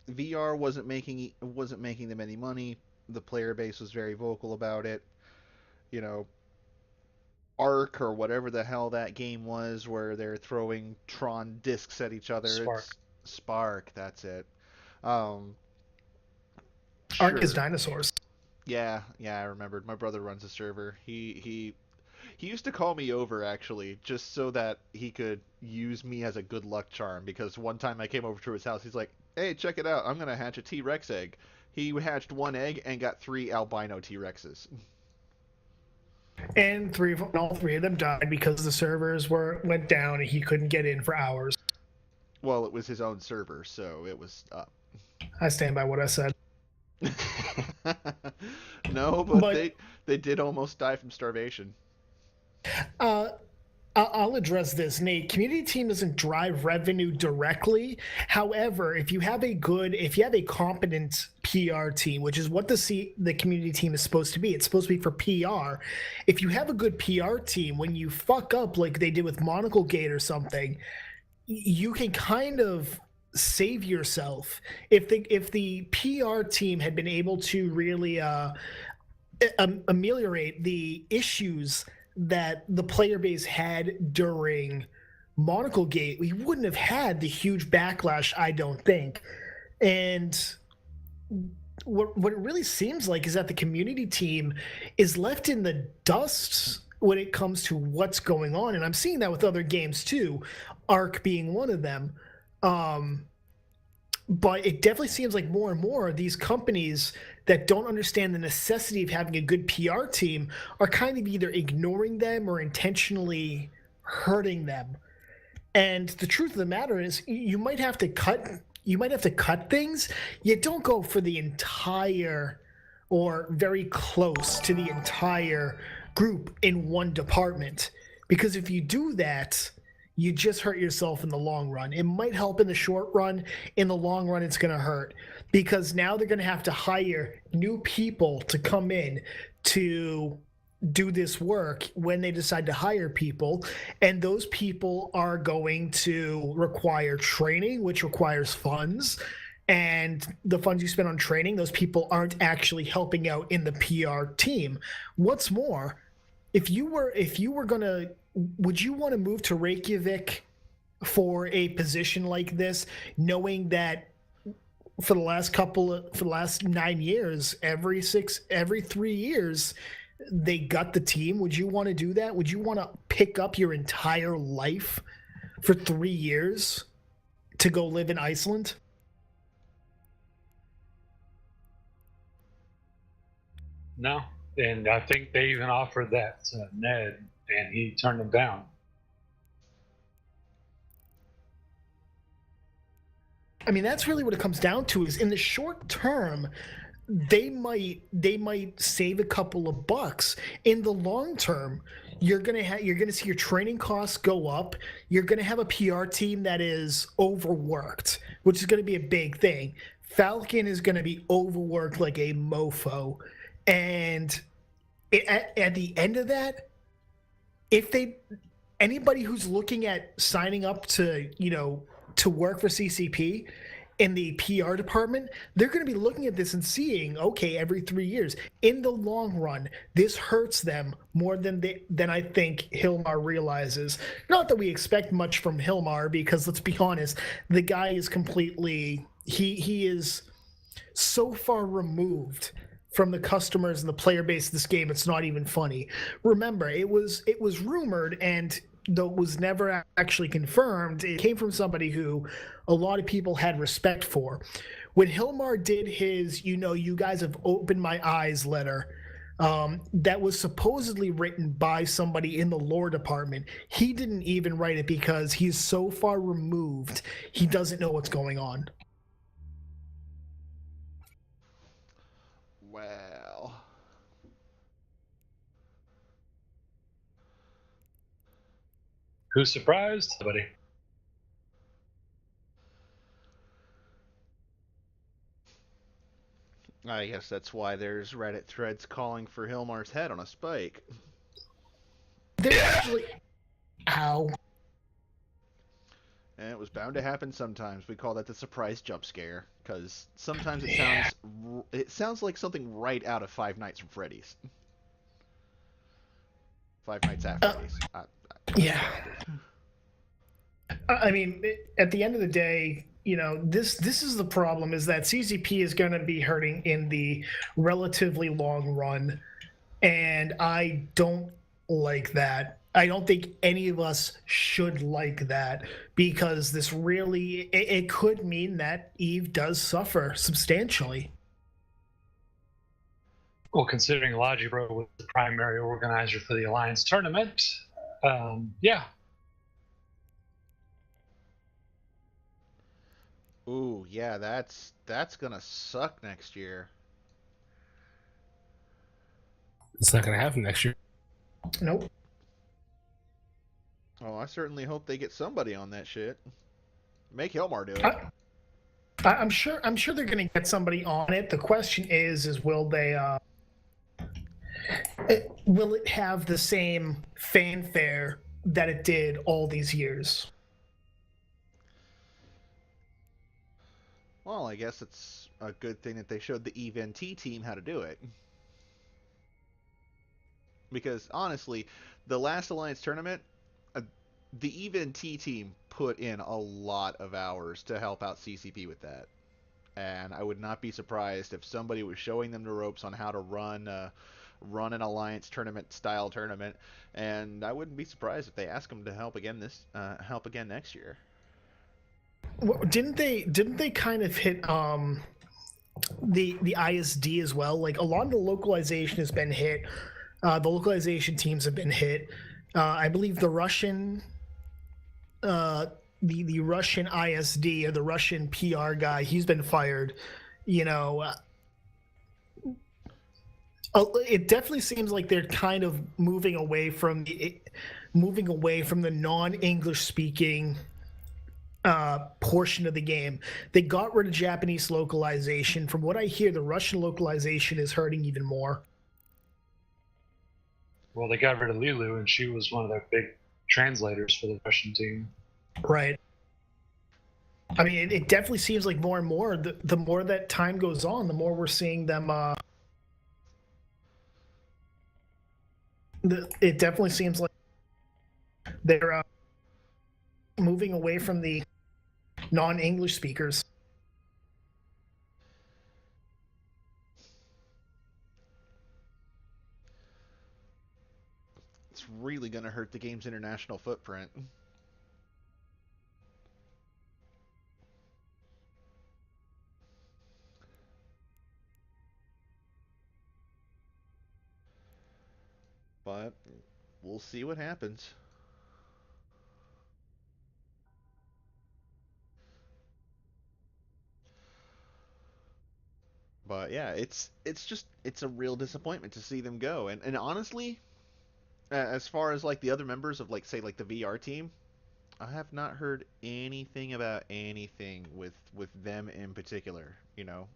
VR wasn't making them any money. The player base was very vocal about it. You know, Arc or whatever the hell that game was, where they're throwing Tron discs at each other. Spark. It's Spark. That's it. Arc is Sure. dinosaurs. Yeah, I remembered. My brother runs a server. He used to call me over actually, just so that he could use me as a good luck charm. Because one time I came over to his house, he's like, "Hey, check it out! I'm gonna hatch a T-Rex egg." He hatched one egg and got 3 albino T-Rexes. And all three of them died because the servers went down and he couldn't get in for hours. Well, it was his own server, so it was up. I stand by what I said. No, but But- they did almost die from starvation. I'll address this, Nate. Community team doesn't drive revenue directly. However, if you have a competent PR team, which is what the community team is supposed to be, it's supposed to be for PR. If you have a good PR team, when you fuck up like they did with Monocle Gate or something, you can kind of save yourself. If the PR team had been able to really ameliorate the issues that the player base had during Monocle Gate, we wouldn't have had the huge backlash, I don't think. And what it really seems like is that the community team is left in the dust when it comes to what's going on. And I'm seeing that with other games too, Arc being one of them. But it definitely seems like more and more of these companies that don't understand the necessity of having a good PR team are kind of either ignoring them or intentionally hurting them. And the truth of the matter is, you might have to cut things. You don't go for the entire or very close to the entire group in one department, because if you do that, you just hurt yourself in the long run. It might help in the short run. In the long run, it's going to hurt, because now they're going to have to hire new people to come in to do this work when they decide to hire people. And those people are going to require training, which requires funds. And the funds you spend on training, those people aren't actually helping out in the PR team. What's more, if you were going to, would you want to move to Reykjavik for a position like this, knowing that for the last 9 years, every 3 years, they got the team? Would you want to do that? Would you want to pick up your entire life for 3 years to go live in Iceland? No, and I think they even offered that to Ned, and he turned them down. I mean, that's really what it comes down to, is in the short term, they might save a couple of bucks. In the long term, you're gonna see your training costs go up. You're gonna have a PR team that is overworked, which is gonna be a big thing. Falcon is gonna be overworked like a mofo, and at the end of that, if they anybody who's looking at signing up to to work for CCP in the PR department, they're going to be looking at this and seeing, okay, every 3 years. In the long run, this hurts them more than I think Hilmar realizes. Not that we expect much from Hilmar, because let's be honest, the guy is completely he is so far removed from the customers and the player base of this game, it's not even funny. Remember, it was rumored, and though it was never actually confirmed, it came from somebody who a lot of people had respect for. When Hilmar did his, you guys have opened my eyes letter, that was supposedly written by somebody in the lore department, he didn't even write it because he's so far removed, he doesn't know what's going on. Well, Who's surprised? Nobody. I guess that's why there's Reddit threads calling for Hilmar's head on a spike. There's actually... Ow. And it was bound to happen sometimes. We call that the surprise jump scare, because sometimes it sounds like something right out of Five Nights from Freddy's. Five Nights at Freddy's. Yeah. I mean, at the end of the day, this is the problem, is that CCP is going to be hurting in the relatively long run, and I don't like that. I don't think any of us should like that, because this really, it could mean that Eve does suffer substantially. Well, considering Logibro was the primary organizer for the Alliance tournament, yeah. Ooh, yeah, that's gonna suck next year. It's not going to happen next year. Nope. Oh, I certainly hope they get somebody on that shit. Make Hilmar do it. I'm sure they're going to get somebody on it. The question is will they will it have the same fanfare that it did all these years? Well, I guess it's a good thing that they showed the Eve NT team how to do it. Because honestly, the last Alliance tournament, the Eve NT team put in a lot of hours to help out CCP with that. And I would not be surprised if somebody was showing them the ropes on how to run an Alliance tournament style tournament, and I wouldn't be surprised if they ask them to help again next year. Well, didn't they kind of hit the ISD as well? Like, a lot of the localization has been hit. The localization teams have been hit. I believe the Russian the Russian ISD, or the Russian PR guy, he's been fired. It definitely seems like they're kind of moving away from the non-English speaking portion of the game. They got rid of Japanese localization. From what I hear, the Russian localization is hurting even more. Well, they got rid of Lilu, and she was one of their big translators for the Russian team. Right. I mean, it definitely seems like more and more, the more that time goes on, the more we're seeing them. It definitely seems like they're moving away from the non-English speakers. It's really going to hurt the game's international footprint. But we'll see what happens. But yeah, it's a real disappointment to see them go. And honestly, as far as like the other members of, like, say, like the VR team, I have not heard anything about anything with them in particular.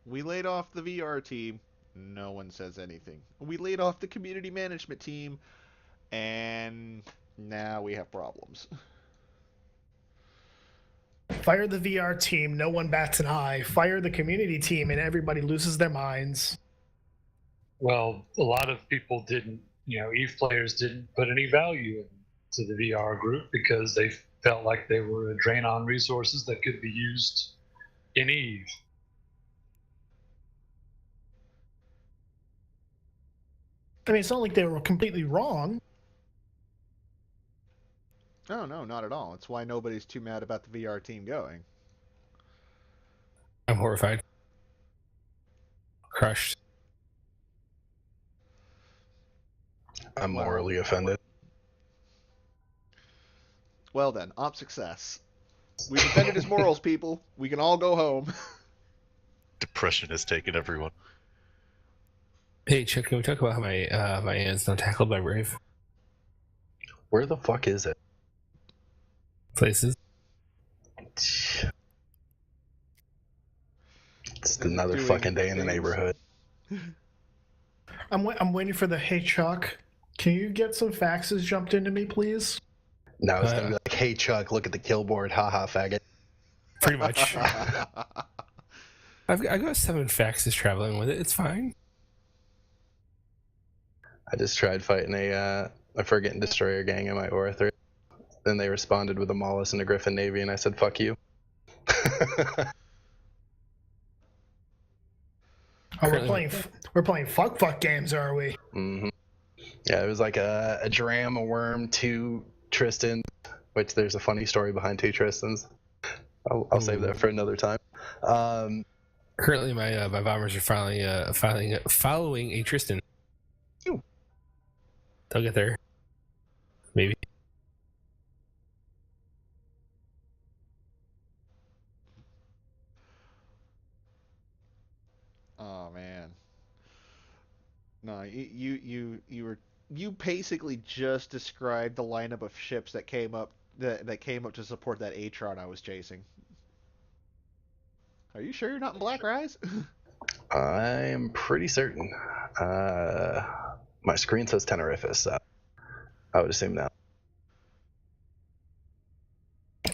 We laid off the VR team, no one says anything. We laid off the community management team, and Now we have problems. Fire the VR team, no one bats an eye. Fire the community team, and everybody loses their minds. Well, a lot of people didn't, EVE players didn't put any value into the VR group because they felt like they were a drain on resources that could be used in EVE. I mean, it's not like they were completely wrong. Oh, no, not at all. It's why nobody's too mad about the VR team going. I'm horrified. Crushed. I'm morally offended. Well then, op success. We've offended his morals, people. We can all go home. Depression has taken everyone. Hey, Chuck, can we talk about how my my aunt's not tackled by Brave? Where the fuck is it? Places. It's another fucking day in the neighborhood. I'm waiting for the hey Chuck. Can you get some faxes jumped into me, please? Now it's gonna be like, hey Chuck, look at the kill board, haha, faggot. Pretty much. I've got 7 faxes traveling with it. It's fine. I just tried fighting a Frigate Destroyer gang in my Aura 3. Then they responded with a Maulus and a Griffin Navy, and I said, fuck you. Oh, we're playing fuck games, are we? Mm-hmm. Yeah, it was like a Dram, a Worm, 2 Tristans, which there's a funny story behind 2 Tristans. I'll save that for another time. Currently, my bombers are following a Tristan. Ooh. They'll get there. Maybe. Oh man. No, you basically just described the lineup of ships that came up to support that Atron I was chasing. Are you sure you're not in Black Rise? I'm pretty certain. My screen says Teneriffe, so I would assume that.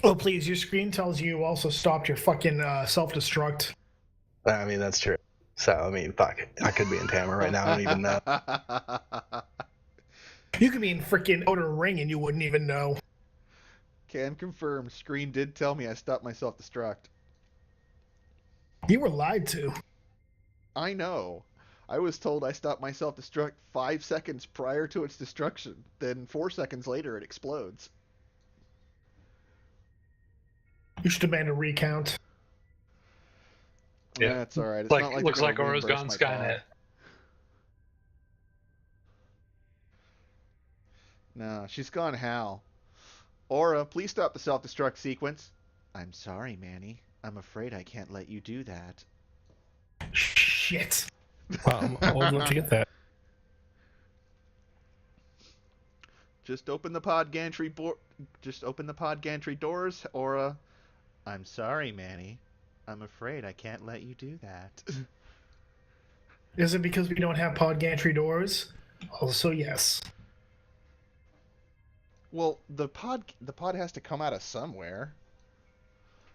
Oh, please, your screen tells you also stopped your fucking self-destruct. I mean, that's true. So, I mean, fuck. I could be in Tamar right now. I don't even know. You could be in freaking Outer Ring and you wouldn't even know. Can confirm. Screen did tell me I stopped my self-destruct. You were lied to. I know. I was told I stopped my self-destruct 5 seconds prior to its destruction. Then 4 seconds later, it explodes. You should demand a recount. Yeah, that's all right. It's like, not like looks they're like gonna Aura's gone reimburse my Skynet. pod. No, she's gone Hal. Aura, please stop the self-destruct sequence. I'm sorry, Manny. I'm afraid I can't let you do that. Shit. Wow, I'm old enough to get that. Just open the pod gantry doors, Aura. I'm sorry, Manny. I'm afraid I can't let you do that. Is it because we don't have pod gantry doors? Also, yes. Well, the pod has to come out of somewhere.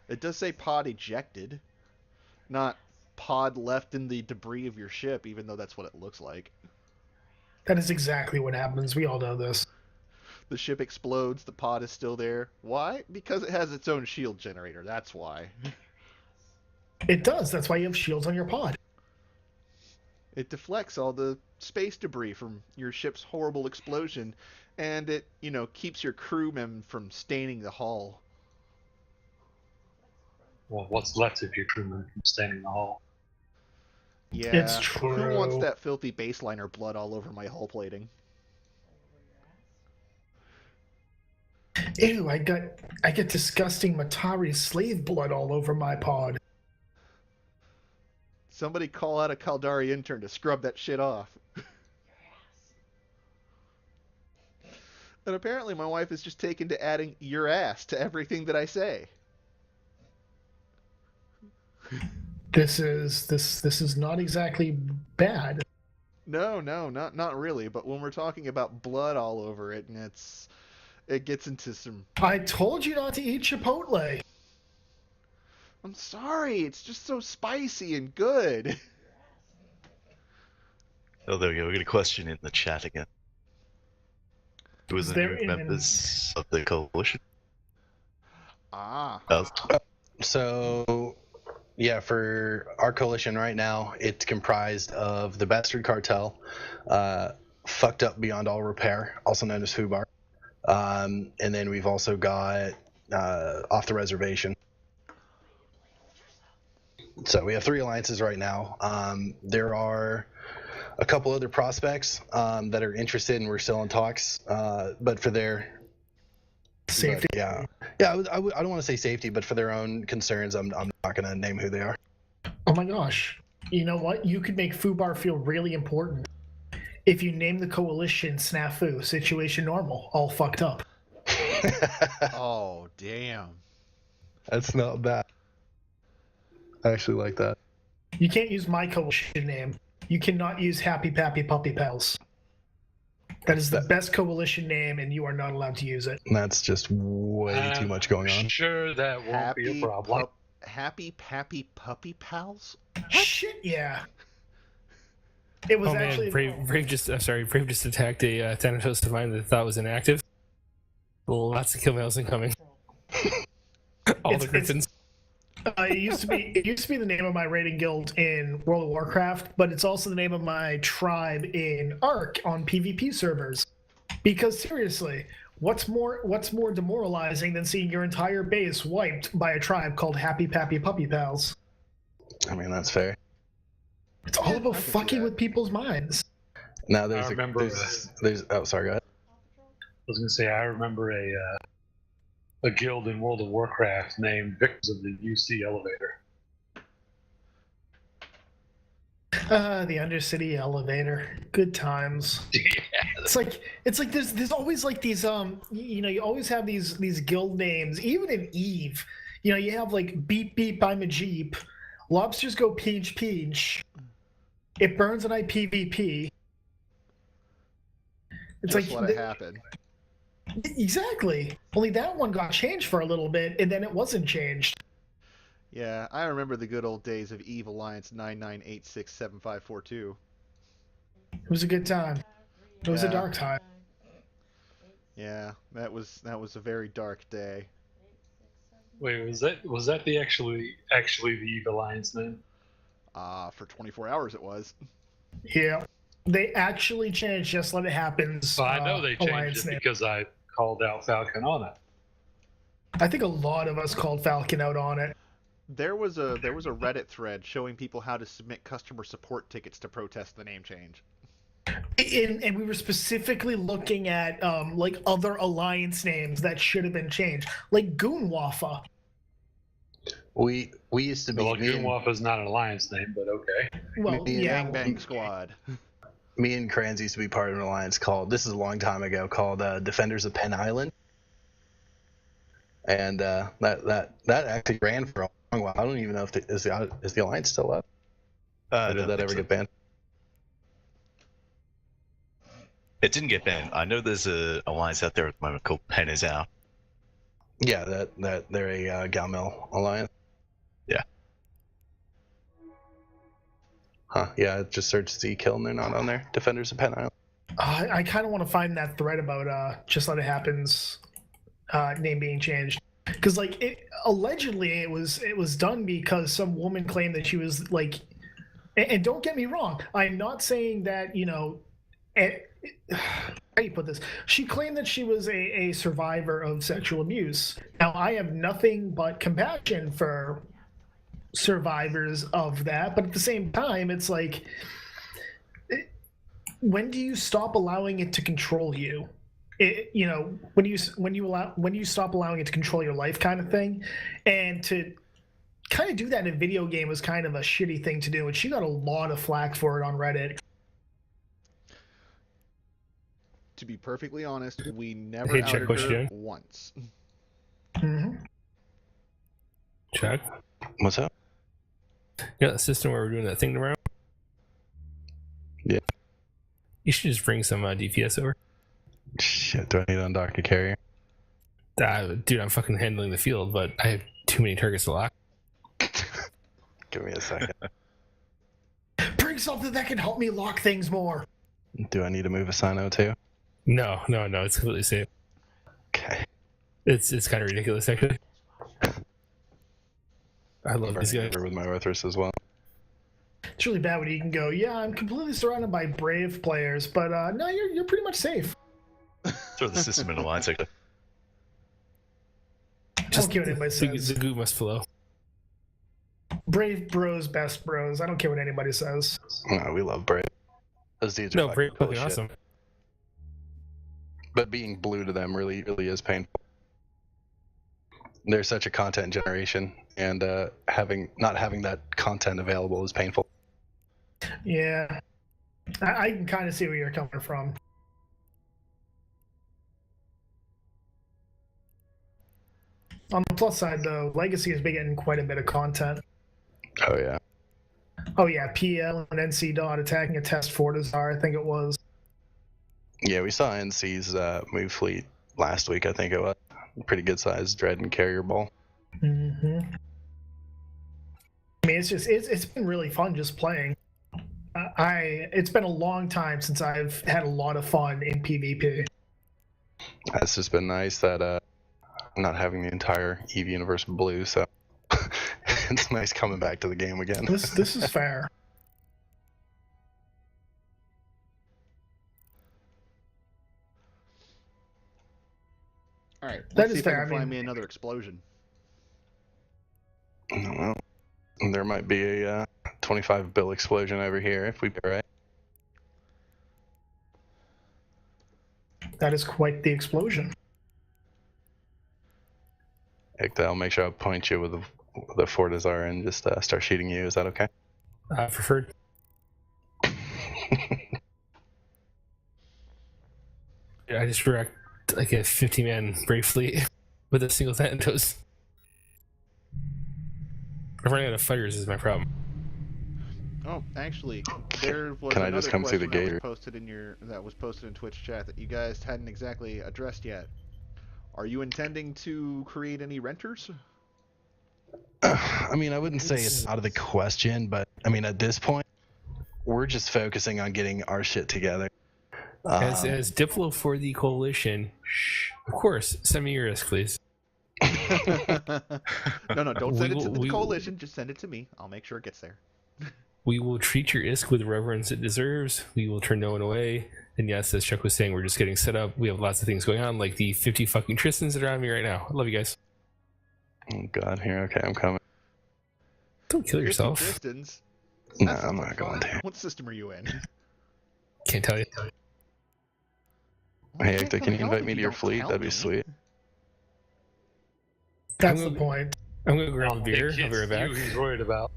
It does say pod ejected, not pod left in the debris of your ship, even though that's what it looks like. That is exactly what happens. We all know this. The ship explodes, the pod is still there. Why? Because it has its own shield generator. That's why. It does. That's why you have shields on your pod. It deflects all the space debris from your ship's horrible explosion, and it, keeps your crewmen from staining the hull. Well, what's left of your crewmen from staining the hull? Yeah, It's true. Who wants that filthy baseliner blood all over my hull plating? Ew, I get disgusting Matari slave blood all over my pod. Somebody call out a Caldari intern to scrub that shit off. And apparently my wife is just taken to adding your ass to everything that I say. This is not exactly bad. No, not really. But when we're talking about blood all over it, and it gets into some. I told you not to eat Chipotle. I'm sorry, it's just so spicy and good. Oh, there we go. We got a question in the chat again. Who was Is the there new members of the coalition? Ah. So, yeah, for our coalition right now, it's comprised of the Bastard Cartel, Fucked Up Beyond All Repair, also known as FUBAR, and then we've also got Off the Reservation. So we have 3 alliances right now. There are a couple other prospects that are interested, and we're still in talks. But for their Safety. I don't want to say safety, but for their own concerns, I'm not going to name who they are. Oh my gosh. You know what? You could make FUBAR feel really important if you name the coalition Snafu, Situation Normal, all fucked up. Oh, damn. That's not bad. I actually like that. You can't use my coalition name. You cannot use Happy Pappy Puppy Pals. That is the best coalition name, and you are not allowed to use it. That's just way too much going on. Sure, that won't be a problem. Happy Pappy Puppy Pals? Shit, yeah. It was actually. Brave just attacked a Thanatos Divine that thought was inactive. Lots of kill mails incoming. All the Griffins. It used to be the name of my raiding guild in World of Warcraft, but it's also the name of my tribe in Ark on PvP servers. Because seriously, what's more demoralizing than seeing your entire base wiped by a tribe called Happy Pappy Puppy Pals? I mean, that's fair. It's all about fucking with people's minds. Now there's oh, sorry, go ahead. I was gonna say I remember a guild in World of Warcraft named Victims of the UC Elevator. The Undercity Elevator. Good times. Yeah. It's like there's always like these you always have these guild names. Even in Eve, you have like Beep Beep I'm a Jeep, Lobsters Go Peach Peach, It Burns and I PvP. It's Just like let it happen. Exactly. Only that one got changed for a little bit, and then it wasn't changed. Yeah, I remember the good old days of Eve Alliance 99867542. It was a good time. It was a dark time. Yeah, that was a very dark day. Wait, was that the actually the Eve Alliance name? For 24 hours it was. Yeah. They actually changed Just Let It Happens. Well, I know they changed Alliance it name. because I called out Falcon on it. I think a lot of us called Falcon out on it. There was a Reddit thread showing people how to submit customer support tickets to protest the name change. And we were specifically looking at like other alliance names that should have been changed, like Goonwaffa. We used to be. Well, Goonwaffa's not an alliance name, but okay. Well, yeah. Bang Bang Squad. Me and Kranz used to be part of an alliance called, this is a long time ago, called Defenders of Penn Island. And that actually ran for a long while. I don't even know if is the alliance still up? Or did that ever get banned? It didn't get banned. I know there's a alliance out there at the moment called Penn is Out. Yeah, that they're a Galmel alliance. Yeah. Huh? Yeah, I just searched Z-Kill and they're not on there. Defenders of Penn Island. I kind of want to find that thread about Just Let It Happens name being changed, because allegedly it was done because some woman claimed that she was like, and don't get me wrong, I'm not saying that how do you put this? She claimed that she was a survivor of sexual abuse. Now, I have nothing but compassion for survivors of that, but at the same time, it's like, when do you stop allowing it to control you? When you stop allowing it to control your life, kind of thing, and to kind of do that in a video game was kind of a shitty thing to do, and she got a lot of flack for it on Reddit. To be perfectly honest, we never outed her once. Mm-hmm. Chuck? What's up? You got the system where we're doing that thing tomorrow? Yeah. You should just bring some DPS over. Shit, do I need to undock a carrier? Dude, I'm fucking handling the field, but I have too many targets to lock. Give me a second. Bring something that can help me lock things more. Do I need to move a Sino too? No, it's completely safe. Okay. It's kind of ridiculous, actually. I love these guys. With my Orthros as well. It's really bad when you can go, yeah, I'm completely surrounded by brave players, but no, you're pretty much safe. Throw the system in a line sector. Just don't care what anybody says. The goo must flow. Brave bros, best bros. I don't care what anybody says. No, we love Brave. Those dudes are No, fucking Brave cool fucking as shit. awesome. But being blue to them really is painful. They're such a content generation, and not having that content available is painful. Yeah. I can kind of see where you're coming from. On the plus side, though, Legacy has been getting quite a bit of content. Oh yeah. Oh, yeah, PL and NC Dot attacking a test Fortizar, I think it was. Yeah, we saw NC's move fleet last week, I think it was. Pretty good sized dread and carrier ball. Mm-hmm. I mean, it's been really fun just playing. It's been a long time since I've had a lot of fun in PvP. It's just been nice that not having the entire EVE universe blue, so it's nice coming back to the game again. This is fair. All right, That let's is see if I fair, can I find mean- me another explosion. Well, there might be a 25 bill explosion over here if we get it right. That is quite the explosion. I'll make sure I point you with the Fortizar and just start shooting you. Is that okay? Preferred. Yeah, I just wrecked like a 50-man Brave fleet with a single Thanatos. I'm running out of fighters is my problem. Oh, actually, there was Can I another just come through the question gate? that was posted in Twitch chat that you guys hadn't exactly addressed yet. Are you intending to create any renters? I mean, I wouldn't say it's out of the question, but I mean, at this point, we're just focusing on getting our shit together. As Diplo for the coalition, of course, send me your risk, please. No, don't send it to the coalition. Just send it to me. I'll make sure it gets there. We will treat your ISK with reverence it deserves. We will turn no one away. And yes, as Chuck was saying, we're just getting set up. We have lots of things going on, like the 50 fucking Tristans that are on me right now. I love you guys. Oh god, here, okay, I'm coming. Don't kill yourself. Distance. No, I'm not going to. What system are you in? Can't tell you. Hey, Hector, can you invite me to your fleet? That'd be sweet. That's the point. I'm gonna grab a beer. Hey, I'll be right back. He's worried about.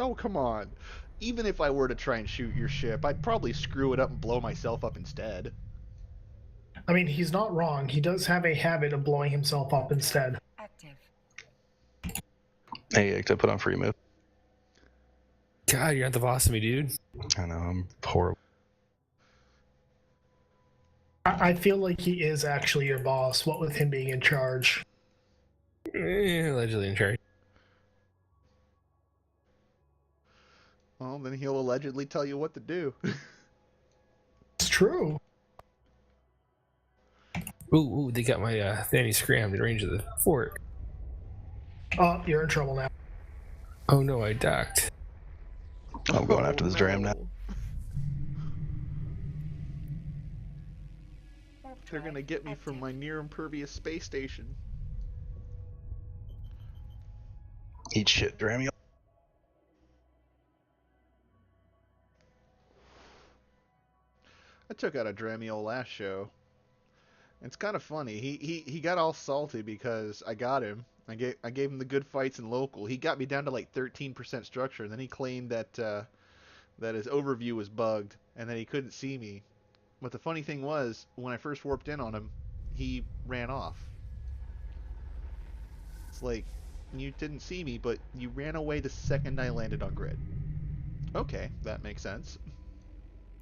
Oh, come on. Even if I were to try and shoot your ship, I'd probably screw it up and blow myself up instead. I mean, he's not wrong. He does have a habit of blowing himself up instead. Active. Hey, Hector, put on free move. God, you're not the boss of me, dude. I know, I'm horrible. I feel like he is actually your boss, what with him being in charge. Allegedly in charge. Well, then he'll allegedly tell you what to do. It's true. Ooh, they got my Thanny scrammed in range of the fort. Oh, you're in trouble now. Oh no, I docked. I'm going after this dram now. They're gonna get me from my near impervious space station. Eat shit, dram you. I took out a Dramiel last show. It's kind of funny. He got all salty because I got him. I gave him the good fights in local. He got me down to like 13% structure, and then he claimed that that his overview was bugged and that he couldn't see me. But the funny thing was, when I first warped in on him, he ran off. It's like, you didn't see me, but you ran away the second I landed on grid. Okay, that makes sense.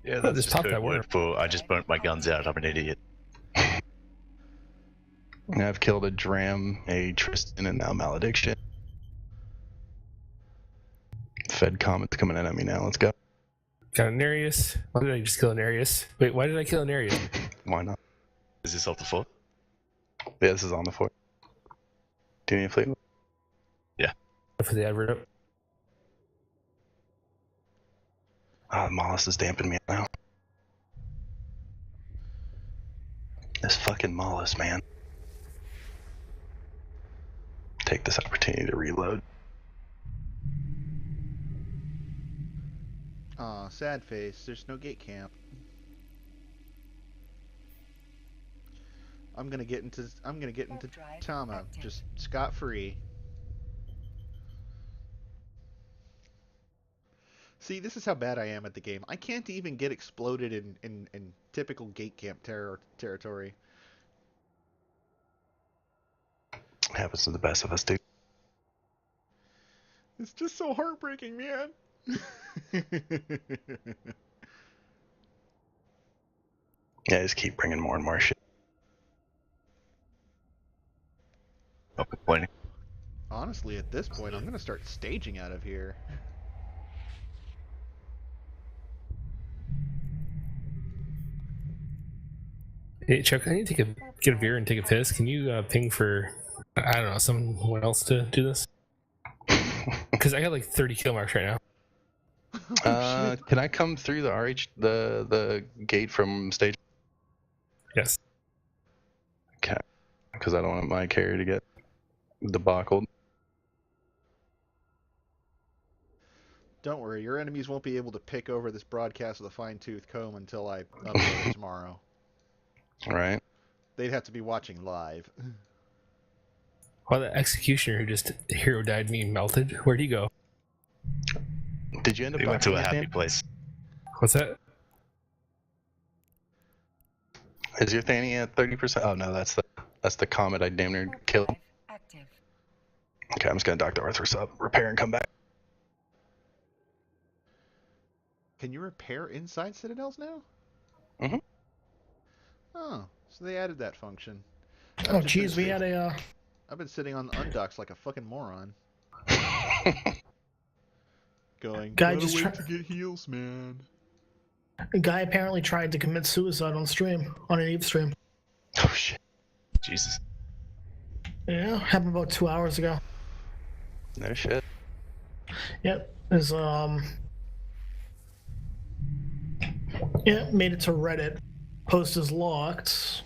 Yeah, Oh, that's just just pop code that word word. for I just burnt my guns out. I'm an idiot. And I've killed a Dram, a Tristan, and now Malediction. Fed Comet's coming in at me now. Let's go. Got an Nereus. Why did I just kill an Nereus? Wait, why did I kill an Nereus? Why not? Is this off the fort? Yeah, this is on the fort. Do you need a fleet? For the advert up. Oh, Mollis is damping me now. This fucking Mollis, man. Take this opportunity to reload. Aw, sad face. There's no gate camp. I'm gonna get into Tama just scot free. See, this is how bad I am at the game. I can't even get exploded in typical gate camp territory. Happens to the best of us, dude. It's just so heartbreaking, man. Yeah, just keep bringing more and more shit. Not complaining. Honestly, at this point, I'm gonna start staging out of here. Hey, Chuck, I need to get a beer and take a piss. Can you ping for, I don't know, someone else to do this? Because I got like 30 kill marks right now. Can I come through the RH, the gate from stage? Yes. Okay. Because I don't want my carrier to get debacled. Don't worry, your enemies won't be able to pick over this broadcast with a fine-tooth comb until I upload it tomorrow. Right. They'd have to be watching live. Well, the executioner who just hero died me melted. Where'd he go? Did you end up? He went to a docking happy anything? place. What's that? Is your Thanny at 30%? Oh no, that's the comet I damn near killed. Active. Okay, I'm just gonna dock the Arthur sub, repair, and come back. Can you repair inside citadels now? Mhm. Oh, so they added that function. Oh, geez, we had a I've been sitting on the undocks like a fucking moron. Going, Guy gotta just wait try- to get heals, man. guy apparently tried to commit suicide on stream, on an Eve stream. Oh shit. Jesus. Yeah, happened about 2 hours ago. No shit. Yep, is yeah, made it to Reddit. Post is locked.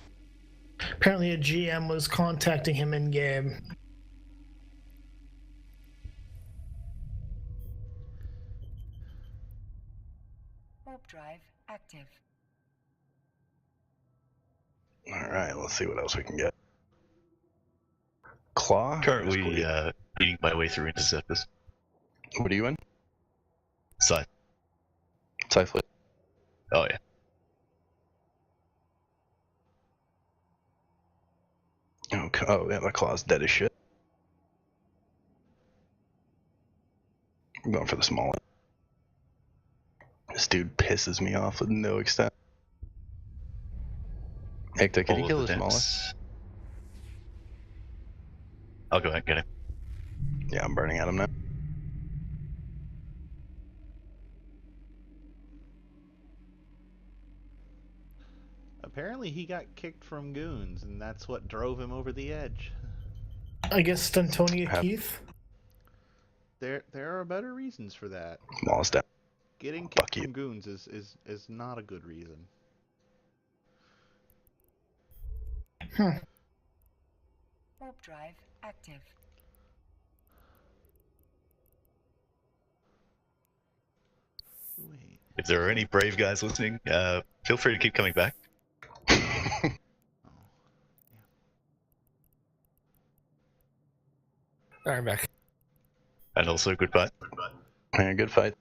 Apparently a GM was contacting him in game. Warp drive active. Alright, let's see what else we can get. Claw? Currently eating my way through interceptors. What are you in? Scythe. Scythe. Oh yeah. Okay. Oh yeah, my claw's dead as shit. I'm going for the small one. This dude pisses me off with no extent. Hector, can you All kill of the smallest? depths. I'll go ahead and get him. Yeah, I'm burning at him now. Apparently he got kicked from goons, and that's what drove him over the edge. I guess Stentonia Have- Keith. There are better reasons for that. Smallest down. Getting Fuck kicked you. from goons is not a good reason. Warp drive active. Wait. If there are any brave guys listening, feel free to keep coming back. All right, I'm back. And also goodbye. Yeah, good fight.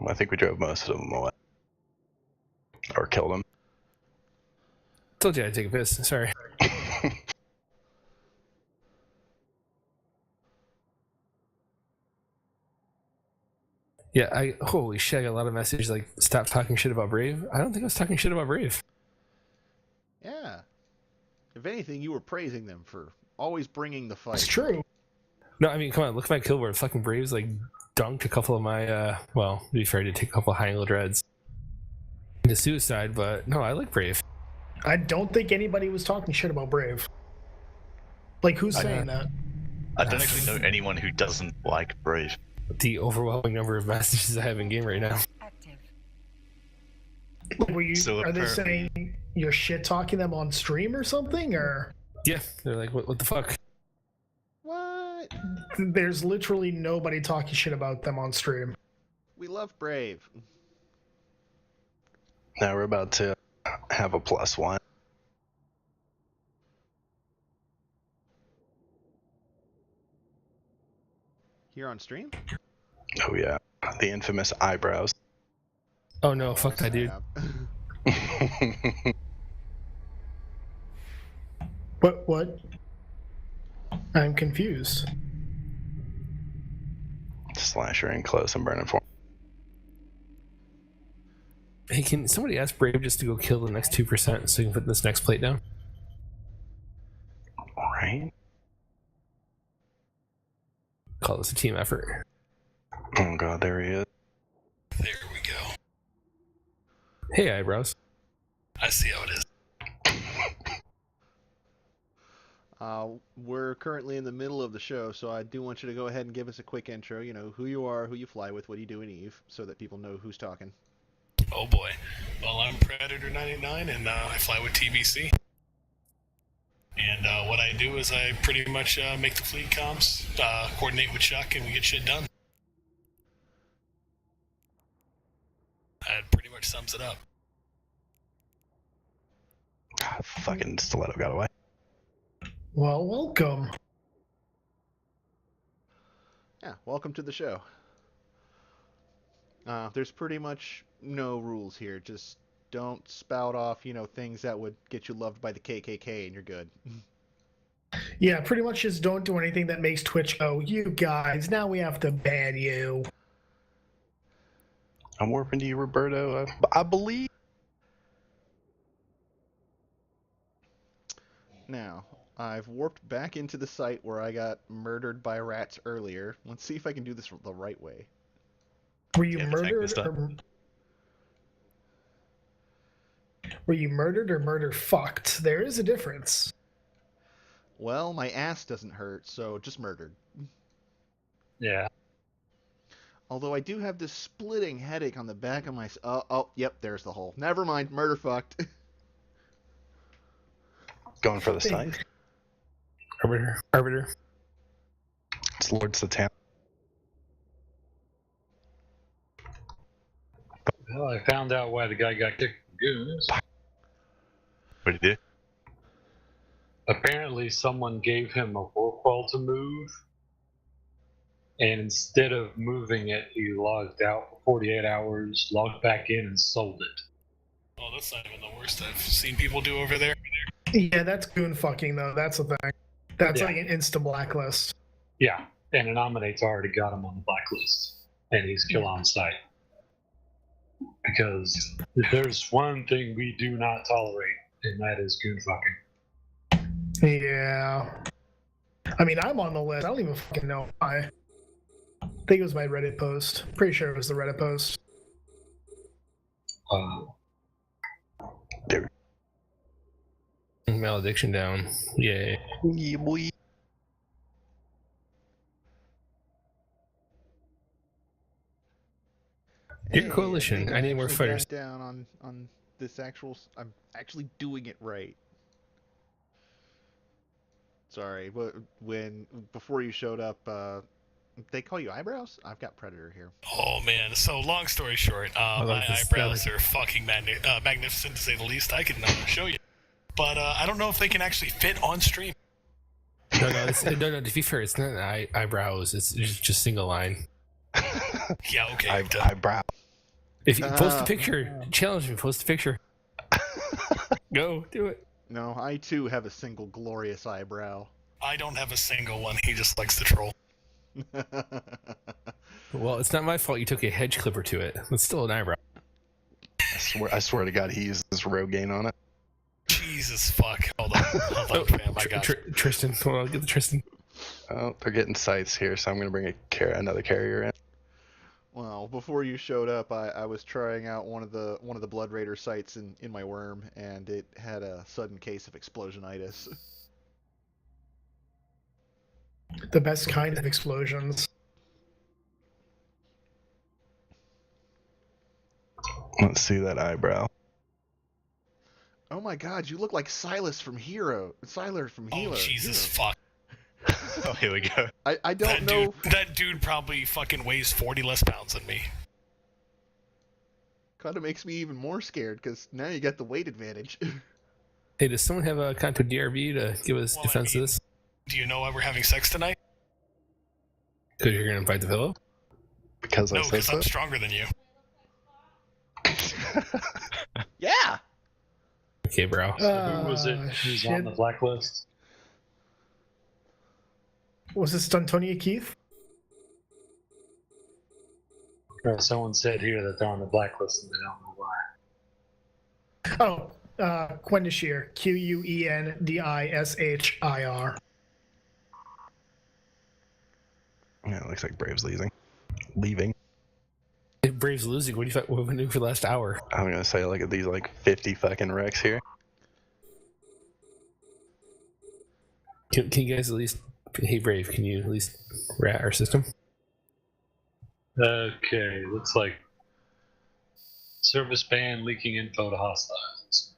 I think we drove most of them away. Or killed them. Told you I'd take a piss. Sorry. Yeah, holy shit, I got a lot of messages like, stop talking shit about Brave. I don't think I was talking shit about Brave. Yeah. If anything, you were praising them for always bringing the fight. It's true. No, I mean, come on, look at my kill board. Fucking Braves like dunked a couple of my. Well, to be fair, I did take a couple of high angle dreads into suicide, but no, I like Brave. I don't think anybody was talking shit about Brave. Like, who's saying that? I don't actually know anyone who doesn't like Brave. The overwhelming number of messages I have in game right now. Active. Are they saying you're shit talking them on stream or something? Or Yeah, they're like, what the fuck? What? there's literally nobody talking shit about them on stream. We love Brave. Now we're about to have a +1. Here on stream? Oh yeah, the infamous eyebrows. Oh no, fuck that dude. What? I'm confused. Slasher in close and burning for. Hey, can somebody ask Brave just to go kill the next 2% so we can put this next plate down? Right. Call this a team effort. Oh god, there he is. There we go. Hey, eyebrows. I see how it is. We're currently in the middle of the show, so I do want you to go ahead and give us a quick intro. You know, who you are, who you fly with, what do you do in Eve, so that people know who's talking. Oh boy. Well, I'm Predator 99, and I fly with TBC. And what I do is I pretty much make the fleet comms, coordinate with Chuck, and we get shit done. That pretty much sums it up. God, fucking stiletto got away. Well, welcome. Yeah, welcome to the show. There's pretty much no rules here. Just don't spout off, things that would get you loved by the KKK and you're good. Yeah, pretty much just don't do anything that makes Twitch go, you guys, now we have to ban you. I'm warping to you, Roberto. I believe. Now, I've warped back into the site where I got murdered by rats earlier. Let's see if I can do this the right way. Were you Yeah, the tank this murdered? time. Were you murdered or murder fucked? There is a difference. Well, my ass doesn't hurt, so just murdered. Yeah. Although I do have this splitting headache on the back of my... Yep, there's the hole. Never mind, murder fucked. Going for the side. Arbiter. It's Lord Satan. Well, I found out why the guy got kicked from Goons. What do you do? Apparently, someone gave him a Vorqual to move, and instead of moving it, he logged out for 48 hours, logged back in, and sold it. Oh, that's not even the worst I've seen people do over there. Yeah, that's goon fucking, though. That's the thing. That's Yeah. like an instant blacklist. Yeah, and Anominate's already got him on the blacklist, and he's kill on sight. Because if there's one thing we do not tolerate, and that is goon fucking. Yeah. I mean, I'm on the list. I don't even fucking know why. I think it was my Reddit post. Pretty sure it was the Reddit post. Malediction down. Yay. Yeah, boy. Your coalition. think I need more actually fighters. got down on this actual... I'm actually doing it right. Sorry, but before you showed up, they call you eyebrows? I've got Predator here. Oh man, so long story short, I my like this. eyebrows are fucking magnificent to say the least. I can show you. But I don't know if they can actually fit on stream. No, to be fair, it's not eyebrows. It's just single line. Yeah, okay. Eyebrow. If you post a picture, challenge me. Post a picture. Go do it. No, I too have a single glorious eyebrow. I don't have a single one. He just likes to troll. Well, it's not my fault. You took a hedge clipper to it. It's still an eyebrow. I swear to God, he used his Rogaine on it. Jesus fuck. Hold on, fam. I got you. Tristan. Hold on, get the Tristan. Oh, they're getting sites here, so I'm gonna bring another carrier in. Well, before you showed up, I was trying out one of the Blood Raider sites in my worm, and it had a sudden case of explosionitis. The best kind of explosions. Let's see that eyebrow. Oh my God, you look like Silas from Hero. Sylar from Hero. Oh, Jesus fuck. Oh, here we go. I don't know. That dude probably fucking weighs 40 less pounds than me. Kind of makes me even more scared because now you got the weight advantage. Hey, does someone have a contact DRV to give us defense of this? Do you know why we're having sex tonight? Because you're gonna invite the pillow? Because I No, said because so. I'm stronger than you. Yeah. Okay, bro. Who was it who's on the blacklist? Was this Antonia Keith? Someone said here that they're on the blacklist and they don't know why. Oh, Quendishir. Quendishir. Yeah, it looks like Braves leaving. If Braves losing, what have we been doing for the last hour? I'm gonna say, look at these 50 fucking wrecks here. Can you guys at least... Hey, Brave, can you at least rat our system? Okay, looks like service ban leaking info to hostiles.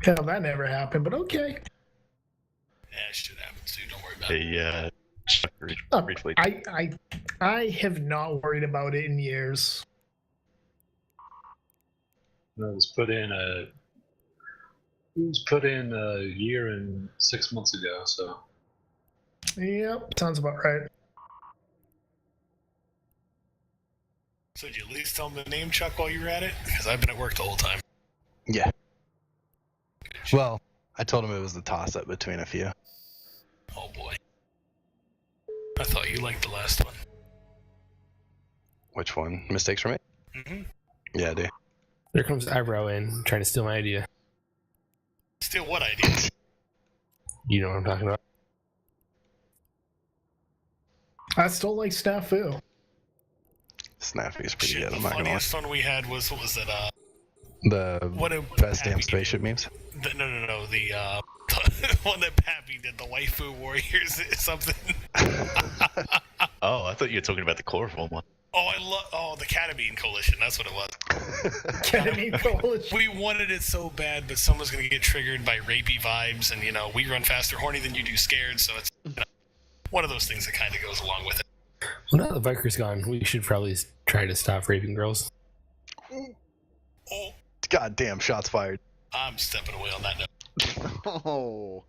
Hell, that never happened, but okay. Yeah, shit happens too. Don't worry about it. Chuck Oh, retweet. I have not worried about it in years. It was put in a year and 6 months ago, so Yep, sounds about right. So did you at least tell him the name, Chuck, while you were at it? Because I've been at work the whole time. Yeah. Well, I told him it was the toss-up between a few. Oh boy. I thought you liked the last one. Which one? Mistakes from me? Mm-hmm. Yeah, I do. There comes Eyebrow in, trying to steal my idea. Still, what idea? You know what I'm talking about. I still like Snafu. Snappy's pretty Shit, good, the I'm not gonna lie. funniest one we had was, what was it, The what a best damn Pappy spaceship memes? did. No, the, one that Pappy did, the Waifu Warriors or something. Oh, I thought you were talking about the chloroform one. Oh, the Catabine Coalition, that's what it was. Ketamine Coalition. We wanted it so bad, but someone's gonna get triggered by rapey vibes, and, we run faster horny than you do scared, so it's, one of those things that kind of goes along with it. Well, now the Viker's gone, we should probably try to stop raping girls. Oh, Goddamn, shots fired. I'm stepping away on that note. Oh.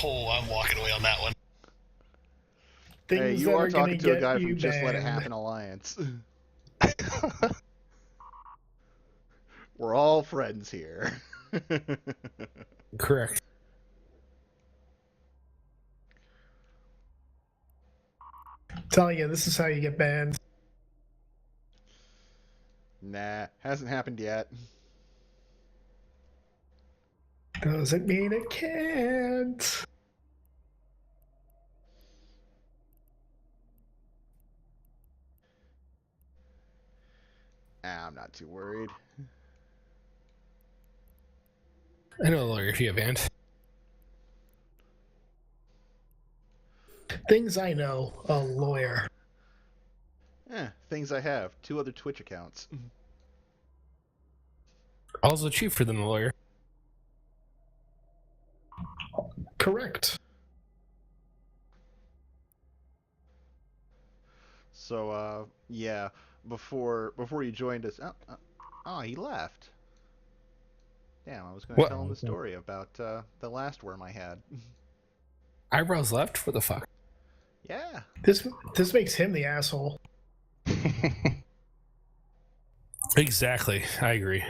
Oh, I'm walking away on that one. Things Hey, you that are gonna talking to a get guy you from Just Let It banned. Happen Alliance. We're all friends here. Correct. Telling you, this is how you get banned. Nah, hasn't happened yet. Doesn't mean it can't. I'm not too worried. I know a lawyer if you have banned. Things I know, a lawyer. Things I have. 2 other Twitch accounts. Also cheaper than the lawyer. Correct. So, yeah, before you joined us... Oh, he left. Damn, I was going to What? tell him the story about the last worm I had. Eyebrows left? What the fuck? Yeah. This makes him the asshole. Exactly. I agree.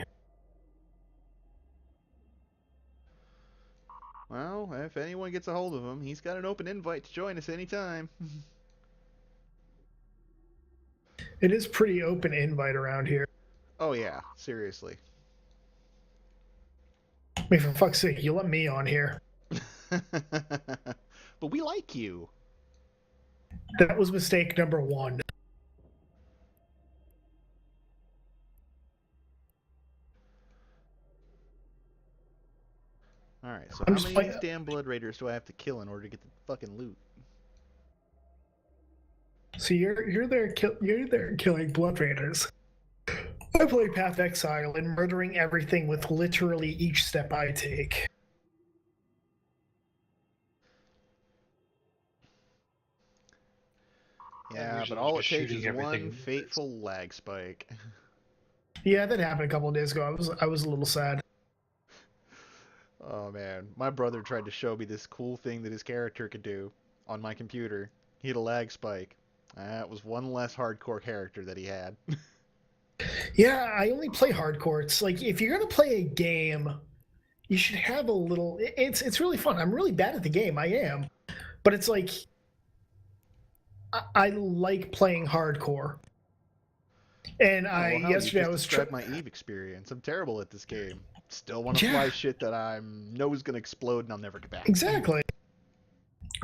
Well, if anyone gets a hold of him, he's got an open invite to join us anytime. It is pretty open invite around here. Oh yeah, seriously. I mean, for fuck's sake, you let me on here. But we like you. That was mistake number one. All right, so I'm how just many of playing- these damn blood raiders do I have to kill in order to get the fucking loot? So you're there killing blood raiders. I play Path Exile and murdering everything with literally each step I take. Yeah, but usually all it just takes shooting is everything. one fateful lag spike. Yeah, that happened a couple of days ago. I was a little sad. Oh man, my brother tried to show me this cool thing that his character could do on my computer. He had a lag spike. That was one less hardcore character that he had. Yeah, I only play hardcore. It's like if you're gonna play a game, you should have a little. It's really fun. I'm really bad at the game. I am, but it's like I like playing hardcore. And Oh, well, hell, yesterday you I just was described my Eve experience. I'm terrible at this game. Still want to Yeah. fly shit that I know is gonna explode and I'll never get back. Exactly.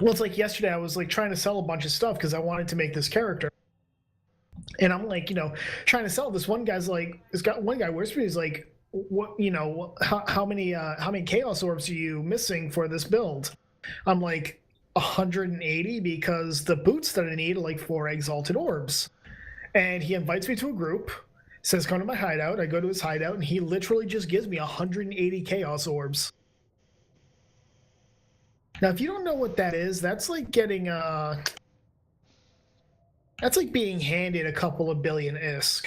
Well, it's like yesterday I was like trying to sell a bunch of stuff because I wanted to make this character. And I'm like, trying to sell this. One guy's like, one guy whispers, he's like, what, how many chaos orbs are you missing for this build? I'm like, 180 because the boots that I need are like 4 exalted orbs. And he invites me to a group, says come to my hideout. I go to his hideout and he literally just gives me 180 chaos orbs. Now, if you don't know what that is, that's like getting that's like being handed a couple of billion ISK.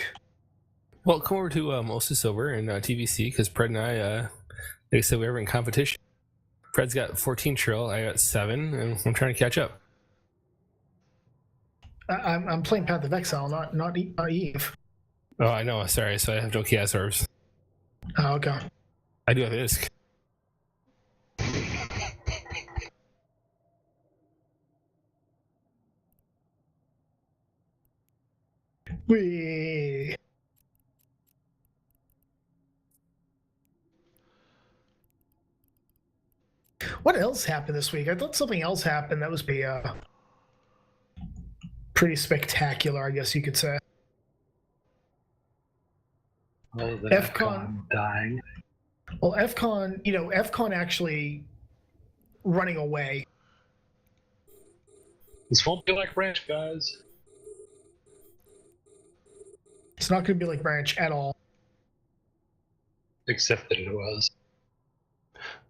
Well, come over to Mosa Silver and TVC because Pred and I, like I said, we were in competition. Pred's got 14 trill, I got 7, and I'm trying to catch up. I'm playing Path of Exile, not Eve. Oh, I know. Sorry, so I have no chaos orbs. Oh, okay. I do have ISK. Whee. What else happened this week? I thought something else happened that was pretty spectacular, I guess you could say. Other than FCON FCON dying. Well, FCON actually running away. This won't be like Branch, guys. It's not going to be like Branch at all. Except that it was.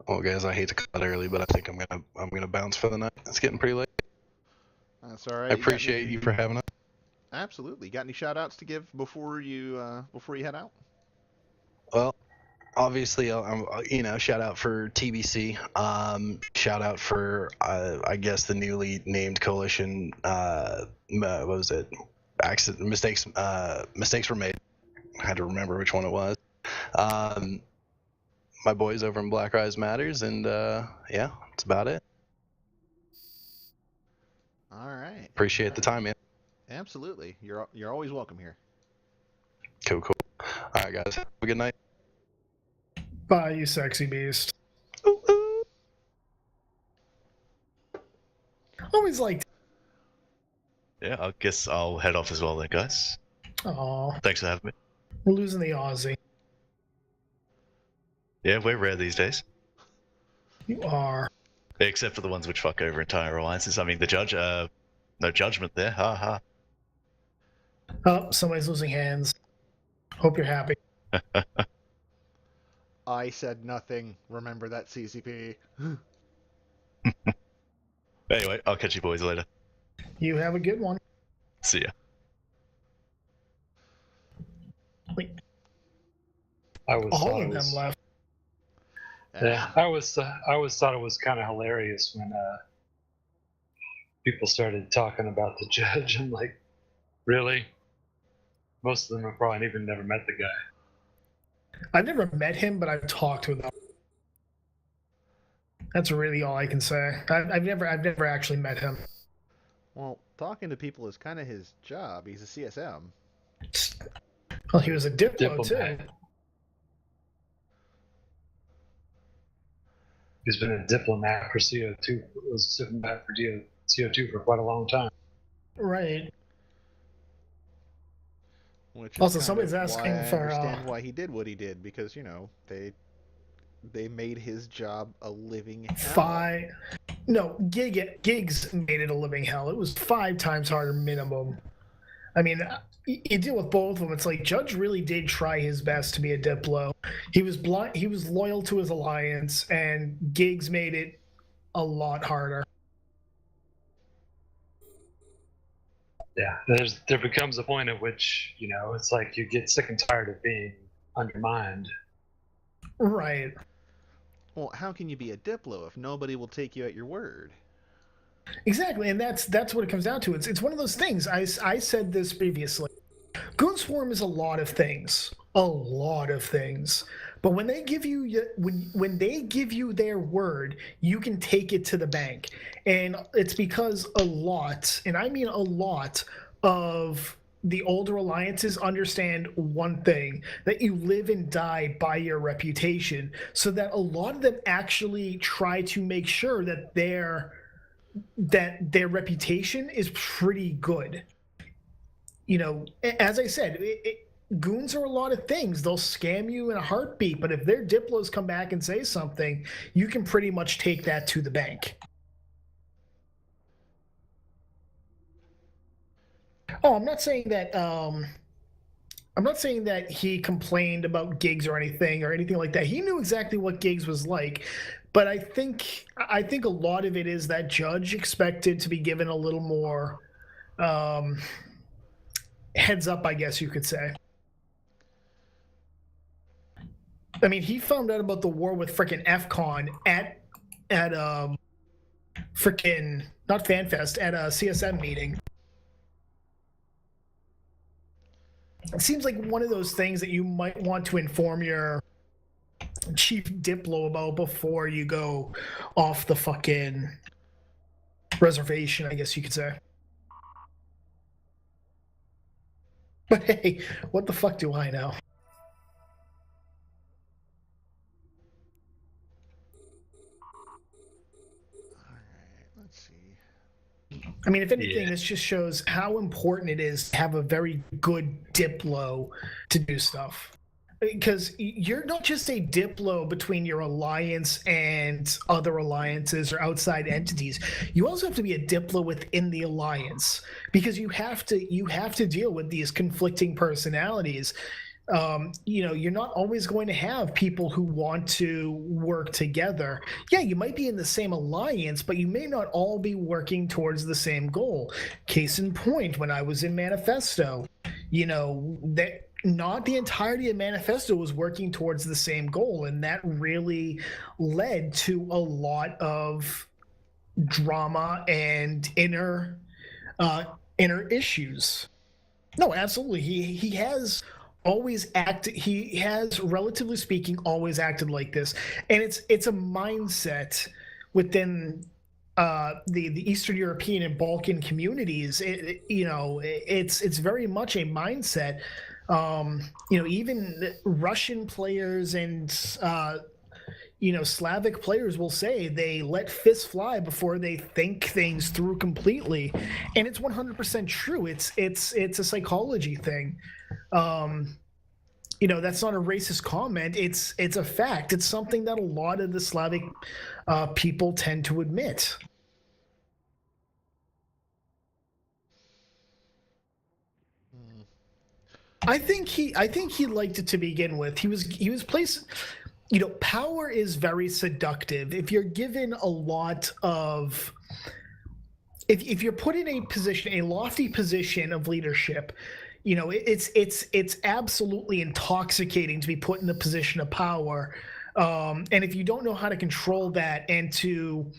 Well, guys, I hate to cut early, but I think I'm gonna bounce for the night. It's getting pretty late. That's all right. I appreciate you for having us. Absolutely. Got any shout outs to give before you head out? Well, obviously, shout out for TBC. Shout out for I guess the newly named coalition. What was it? Mistakes were made. I had to remember which one it was. My boys over in Black Rise Matters, and yeah, that's about it. All right. Appreciate the time, man. Absolutely. You're always welcome here. Cool. All right, guys. Have a good night. Bye, you sexy beast. Ooh, ooh. Always liked. Yeah, I guess I'll head off as well then, guys. Aw, Thanks for having me. we're losing the Aussie. Yeah, we're rare these days. You are. Except for the ones which fuck over entire alliances. I mean, the judge, no judgment there, ha ha. Oh, somebody's losing hands. Hope you're happy. I said nothing. Remember that CCP. Anyway, I'll catch you boys later. You have a good one. See ya. Wait, I was all thought of it them was, left. Yeah, I always thought it was kind of hilarious when people started talking about the judge. I'm like, really? Most of them have probably even never met the guy. I've never met him, but I've talked with him. That's really all I can say. I've never actually met him. Well, talking to people is kind of his job. He's a CSM. Well, he was a Diplo Diplomat. too. He's been a diplomat for CO2. Was a diplomat for CO2 for quite a long time. Right. Which is Also, kind somebody's of asking why I for, understand why he did what he did, because they made his job a living hell. Gigs made it a living hell. It was 5 times harder minimum. I mean, you deal with both of them. It's like Judge really did try his best to be a Diplo. He was loyal to his alliance, and Gigs made it a lot harder. Yeah, there becomes a point at which, you know, it's like you get sick and tired of being undermined. Right. Well, how can you be a Diplo if nobody will take you at your word? Exactly, and that's what it comes down to. It's one of those things. I said this previously. Goonswarm is a lot of things, but when they give you when they give you their word, you can take it to the bank, and it's because a lot, and I mean a lot, of the older alliances understand one thing, that you live and die by your reputation, so that a lot of them actually try to make sure that their reputation is pretty good. You know, as I said, goons are a lot of things. They'll scam you in a heartbeat, but if their Diplos come back and say something, you can pretty much take that to the bank. Oh, I'm not saying that he complained about Gigs or anything like that. He knew exactly what Gigs was like, but I think a lot of it is that Judge expected to be given a little more heads up, I guess you could say. I mean, he found out about the war with frickin' FCON at frickin' not FanFest, at a CSM meeting. It seems like one of those things that you might want to inform your chief Diplo about before you go off the fucking reservation, I guess you could say. But hey, what the fuck do I know? Alright, let's see. I mean, if anything, this just shows how important it is to have a very good Diplo to do stuff. Because you're not just a Diplo between your alliance and other alliances or outside entities. You also have to be a Diplo within the alliance, because you have to deal with these conflicting personalities. You know, you're not always going to have people who want to work together. Yeah, you might be in the same alliance, but you may not all be working towards the same goal. Case in point, when I was in Manifesto, you know, that not the entirety of Manifesto was working towards the same goal, and that really led to a lot of drama and inner issues. No, absolutely. He has always acted. He has, relatively speaking, always acted like this, and it's a mindset within the Eastern European and Balkan communities. It's very much a mindset. Even Russian players and Slavic players will say they let fists fly before they think things through completely, and it's 100% true. It's a psychology thing. That's not a racist comment. It's a fact. It's something that a lot of the Slavic people tend to admit. I think he liked it to begin with. He was placed. Power is very seductive. If you're given a lot of, if you're put in a lofty position of leadership, it's absolutely intoxicating to be put in the position of power. And if you don't know how to control that and to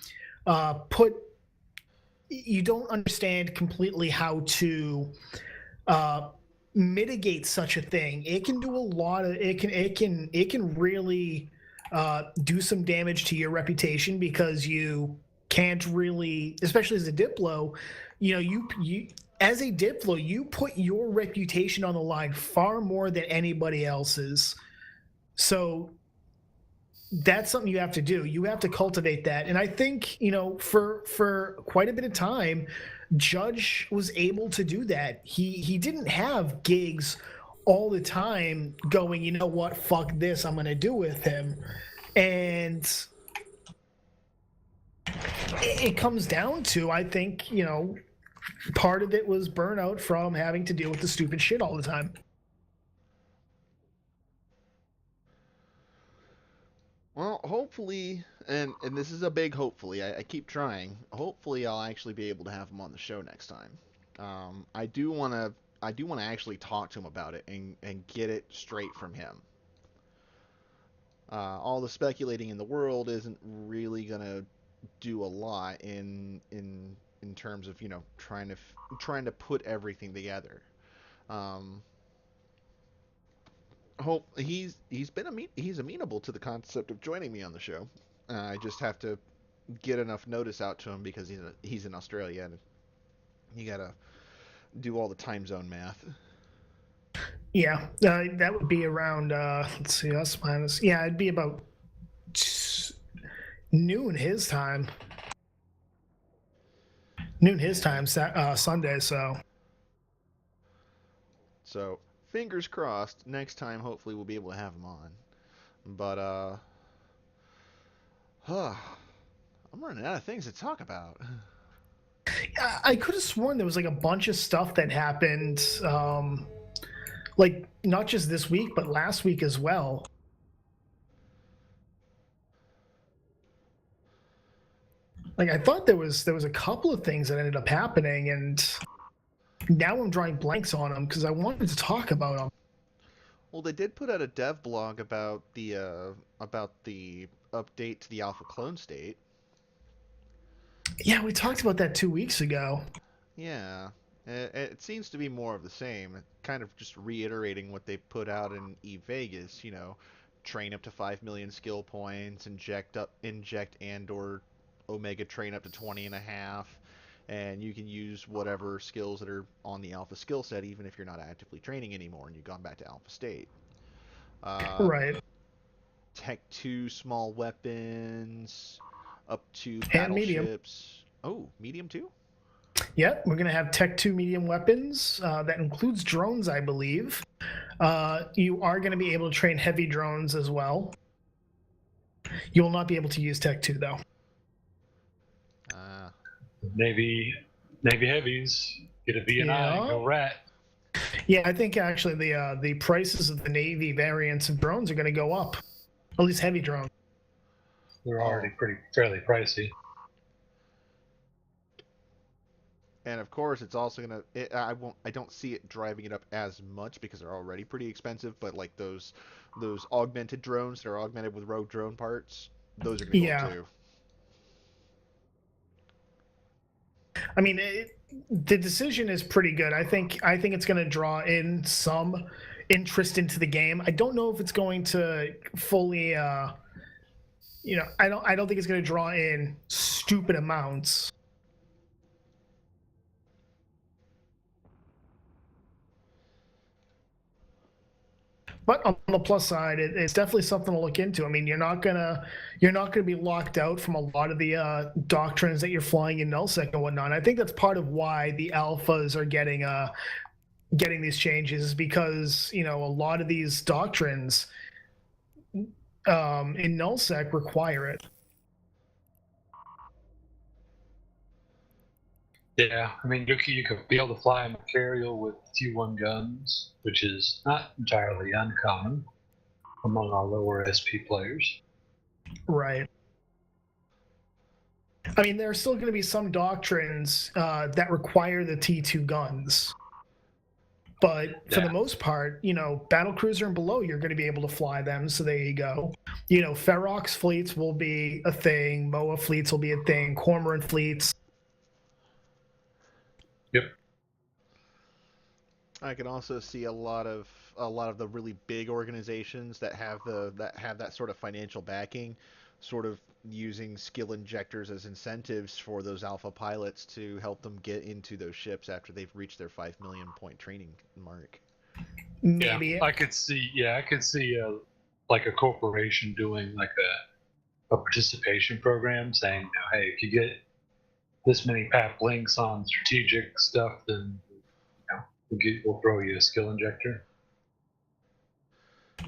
you don't understand completely how to mitigate such a thing, it can do a lot of it can really do some damage to your reputation, because you can't really, especially as a Diplo, you as a Diplo, you put your reputation on the line far more than anybody else's. So that's something you have to do. You have to cultivate that. And I think, for quite a bit of time, Judge was able to do that. He didn't have gigs all the time going, you know what, fuck this, I'm going to do with him. And it comes down to, I think, part of it was burnout from having to deal with the stupid shit all the time. Well, hopefully, and this is a big hopefully, I keep trying. Hopefully, I'll actually be able to have him on the show next time. I do want to actually talk to him about it and get it straight from him. All the speculating in the world isn't really gonna do a lot in terms of trying to put everything together. Um, Hope he's amenable to the concept of joining me on the show. I just have to get enough notice out to him because he's in Australia and you gotta do all the time zone math. Yeah, that would be around. Let's see, us minus. Yeah, it'd be about noon his time. Noon his time, Sunday. So fingers crossed. Next time, hopefully, we'll be able to have him on. But I'm running out of things to talk about. I could have sworn there was like a bunch of stuff that happened, like not just this week, but last week as well. Like I thought there was a couple of things that ended up happening, and now I'm drawing blanks on them because I wanted to talk about them. Well, they did put out a dev blog about the update to the alpha clone state. Yeah, we talked about that 2 weeks ago. Yeah, it seems to be more of the same. Kind of just reiterating what they put out in eVegas. Train up to 5 million skill points, inject and/or Omega train up to 20 and a half, and you can use whatever skills that are on the alpha skill set, even if you're not actively training anymore and you've gone back to alpha state. Right. Tech 2 small weapons, up to And medium. battleships. Oh, medium too? Yep, we're going to have Tech 2 medium weapons. That includes drones, I believe. You are going to be able to train heavy drones as well. You will not be able to use Tech 2, though. Navy heavies, get a VNI, Yeah. go rat. Yeah, I think actually the prices of the Navy variants of drones are going to go up. At least heavy drones. They're already fairly pricey. And of course, it's also gonna. I don't see it driving it up as much because they're already pretty expensive. But like those augmented drones that are augmented with rogue drone parts, those are gonna go up too. I mean, the decision is pretty good. I think it's going to draw in some interest into the game. I don't know if it's going to fully. I don't think it's going to draw in stupid amounts. But on the plus side, it's definitely something to look into. I mean, you're not gonna be locked out from a lot of the doctrines that you're flying in nullsec and whatnot. I think that's part of why the alphas are getting these changes, because a lot of these doctrines in nullsec require it. Yeah, I mean, you could be able to fly a Mercurial with T1 guns, which is not entirely uncommon among our lower SP players. Right. I mean, there are still going to be some doctrines that require the T2 guns. But for the most part, battlecruiser and below, you're going to be able to fly them. So there you go. Ferox fleets will be a thing. MOA fleets will be a thing. Cormorant fleets. Yep. I can also see a lot of the really big organizations that have that sort of financial backing, sort of using skill injectors as incentives for those alpha pilots to help them get into those ships after they've reached their 5 million point training mark. Maybe. Yeah, I could see. Yeah, I could see like a corporation doing like a participation program, saying, hey, if you get this many PAP links on strategic stuff, then we'll throw you a skill injector.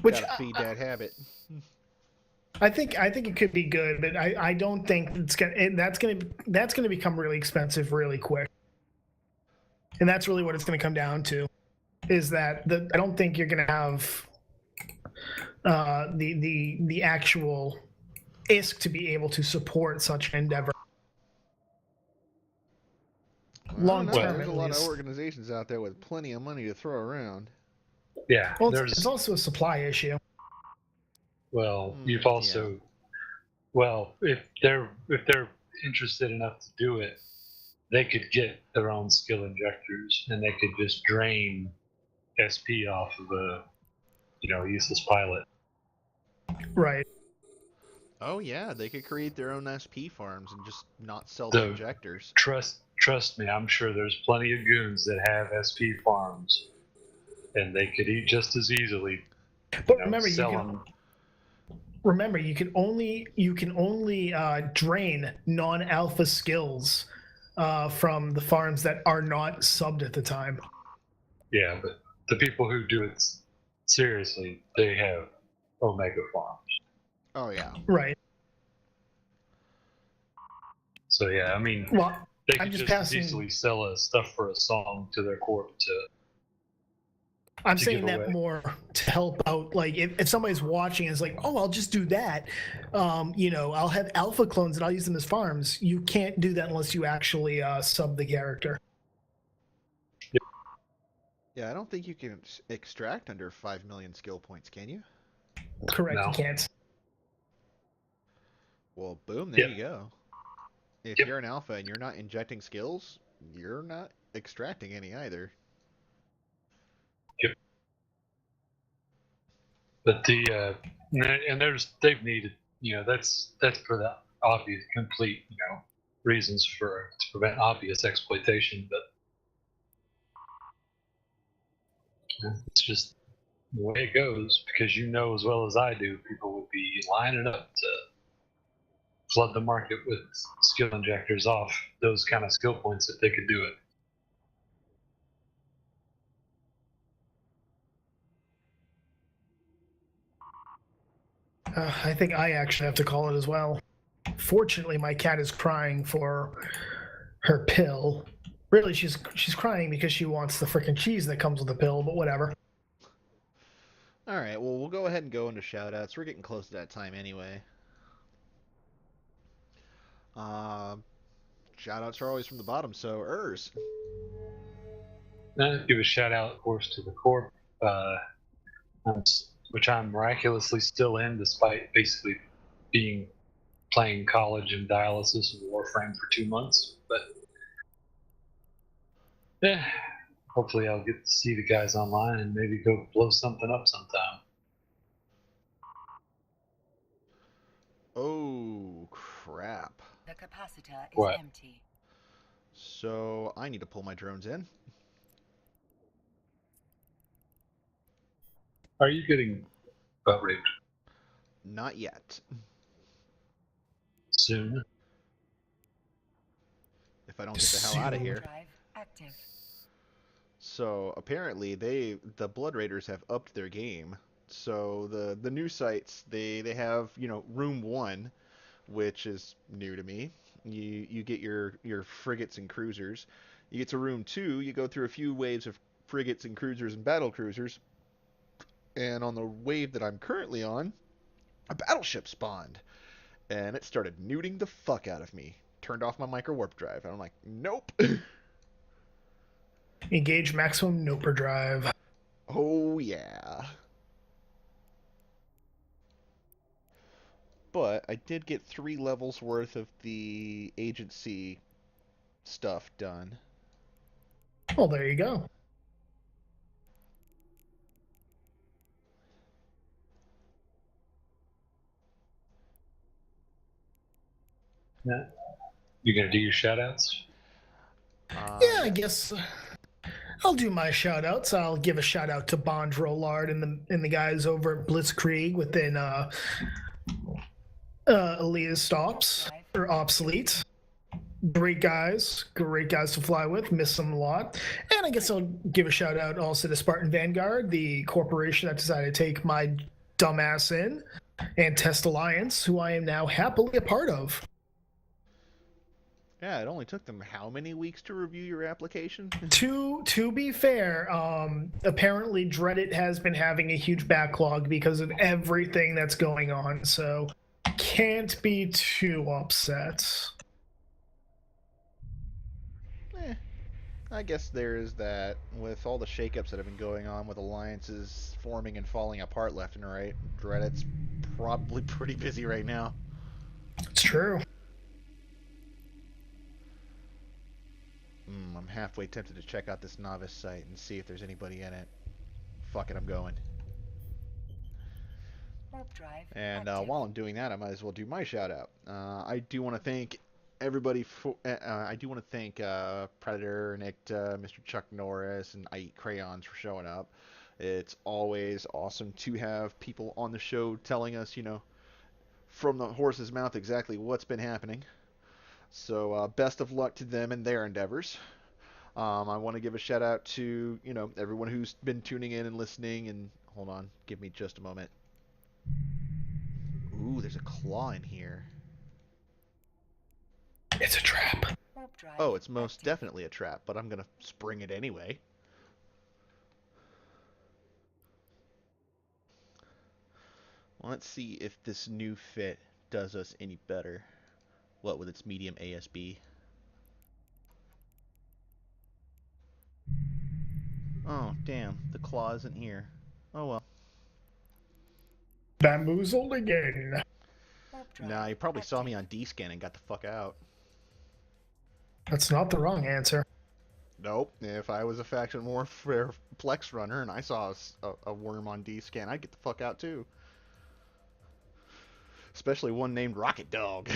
Which Gotta feed that habit. I think it could be good, but I don't think that's gonna become really expensive really quick. And that's really what it's gonna come down to, is that I don't think you're gonna have the actual ISK to be able to support such an endeavor. Long term, there's a lot of organizations out there with plenty of money to throw around. Yeah, well, it's also a supply issue. Well, you've also, well, if they're interested enough to do it, they could get their own skill injectors, and they could just drain SP off of a useless pilot. Right. Oh yeah, they could create their own SP farms and just not sell the injectors. Trust me, I'm sure there's plenty of goons that have SP farms, and they could eat just as easily. But remember, you can only drain non-alpha skills from the farms that are not subbed at the time. Yeah, but the people who do it seriously, they have Omega farms. Oh yeah. Right. So yeah, I mean, they could just easily sell stuff for a song to their corp to. I'm saying that more to help out. Like if somebody's watching and is like, oh, I'll just do that. I'll have alpha clones and I'll use them as farms. You can't do that unless you actually sub the character. Yeah, I don't think you can extract under 5 million skill points, can you? Correct, you can't. Well, boom, there you go. If you're an alpha and you're not injecting skills, you're not extracting any either. Yep. But they've needed, that's for the obvious, complete, reasons to prevent obvious exploitation. But it's just the way it goes, because as well as I do, people would be lining up to flood the market with skill injectors off those kind of skill points if they could do it. I think I actually have to call it as well. Fortunately, my cat is crying for her pill. Really, she's crying because she wants the freaking cheese that comes with the pill, but whatever. All right, well, we'll go ahead and go into shout-outs. We're getting close to that time anyway. Shout-outs are always from the bottom, so Give a shout-out, of course, to the Corp, which I'm miraculously still in, despite basically playing college and dialysis and Warframe for 2 months. But hopefully I'll get to see the guys online and maybe go blow something up sometime. Oh, crap. The capacitor is empty. So I need to pull my drones in. Are you getting butt raped? Not yet. Soon. If I don't get the hell out of here. So apparently the Blood Raiders have upped their game. So the new sites, they have, room 1, which is new to me. You get your frigates and cruisers. You get to room 2, you go through a few waves of frigates and cruisers and battle cruisers. And on the wave that I'm currently on, a battleship spawned. And it started nuding the fuck out of me. Turned off my micro warp drive. And I'm like, nope. Engage maximum noper drive. Oh, yeah. But I did get 3 levels worth of the agency stuff done. Well, there you go. Yeah. You gonna do your shoutouts? Yeah, I guess I'll do my shout outs. I'll give a shout out to Bond Rollard and the guys over at Blitzkrieg within Aaliyah's Stops or Obsolete. Great guys to fly with. Miss them a lot. And I guess I'll give a shout out also to Spartan Vanguard, the corporation that decided to take my dumbass in, and Test Alliance, who I am now happily a part of. Yeah, it only took them how many weeks to review your application? To be fair, apparently Reddit has been having a huge backlog because of everything that's going on, so can't be too upset. I guess there is that. With all the shakeups that have been going on with alliances forming and falling apart left and right, Reddit's probably pretty busy right now. It's true. I'm halfway tempted to check out this novice site and see if there's anybody in it. Fuck it, I'm going. And while I'm doing that, I might as well do my shout out. I do want to thank everybody for. I do want to thank Predator, Nick, Mr. Chuck Norris, and I Eat Crayons for showing up. It's always awesome to have people on the show telling us, from the horse's mouth exactly what's been happening. So best of luck to them and their endeavors. I want to give a shout out to, everyone who's been tuning in and listening. And hold on, give me just a moment. Ooh, there's a claw in here. It's a trap. Oh, it's most definitely a trap, but I'm going to spring it anyway. Let's see if this new fit does us any better. What with its medium ASB? Oh, damn. The claw isn't here. Oh, well. Bamboozled again. Nah, you probably saw me on D-Scan and got the fuck out. That's not the wrong answer. Nope. If I was a faction warfare Plex runner and I saw a worm on D-Scan, I'd get the fuck out too. Especially one named Rocket Dog.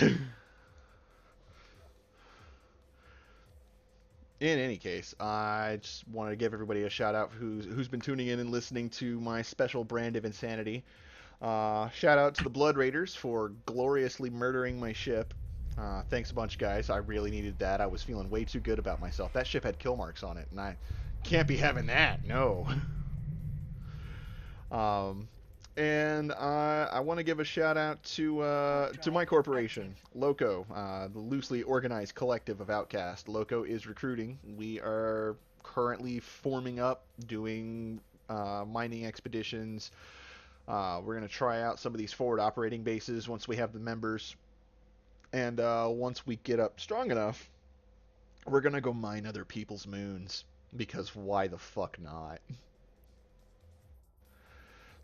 In any case, I just wanted to give everybody a shout out who's been tuning in and listening to my special brand of insanity. Shout out to the Blood Raiders for gloriously murdering my ship. Thanks a bunch, guys. I really needed that. I was feeling way too good about myself. That ship had kill marks on it, and I can't be having that. No. And I want to give a shout out to my corporation, Loco, the loosely organized collective of Outcast. Loco is recruiting. We are currently forming up, doing mining expeditions. We're going to try out some of these forward operating bases once we have the members. And once we get up strong enough, we're going to go mine other people's moons. Because why the fuck not?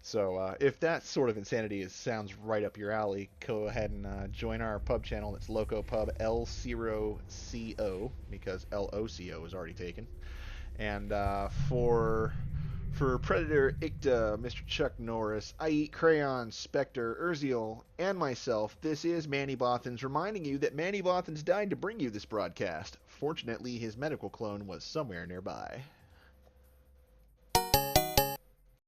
So if that sort of insanity sounds right up your alley, go ahead and join our pub channel. That's Loco Pub L0CO, because LOCO is already taken. And for Predator, Ikta, Mr. Chuck Norris, I Eat Crayons, Spectre, Urziel, and myself, this is Manny Bothans reminding you that Manny Bothans died to bring you this broadcast. Fortunately, his medical clone was somewhere nearby.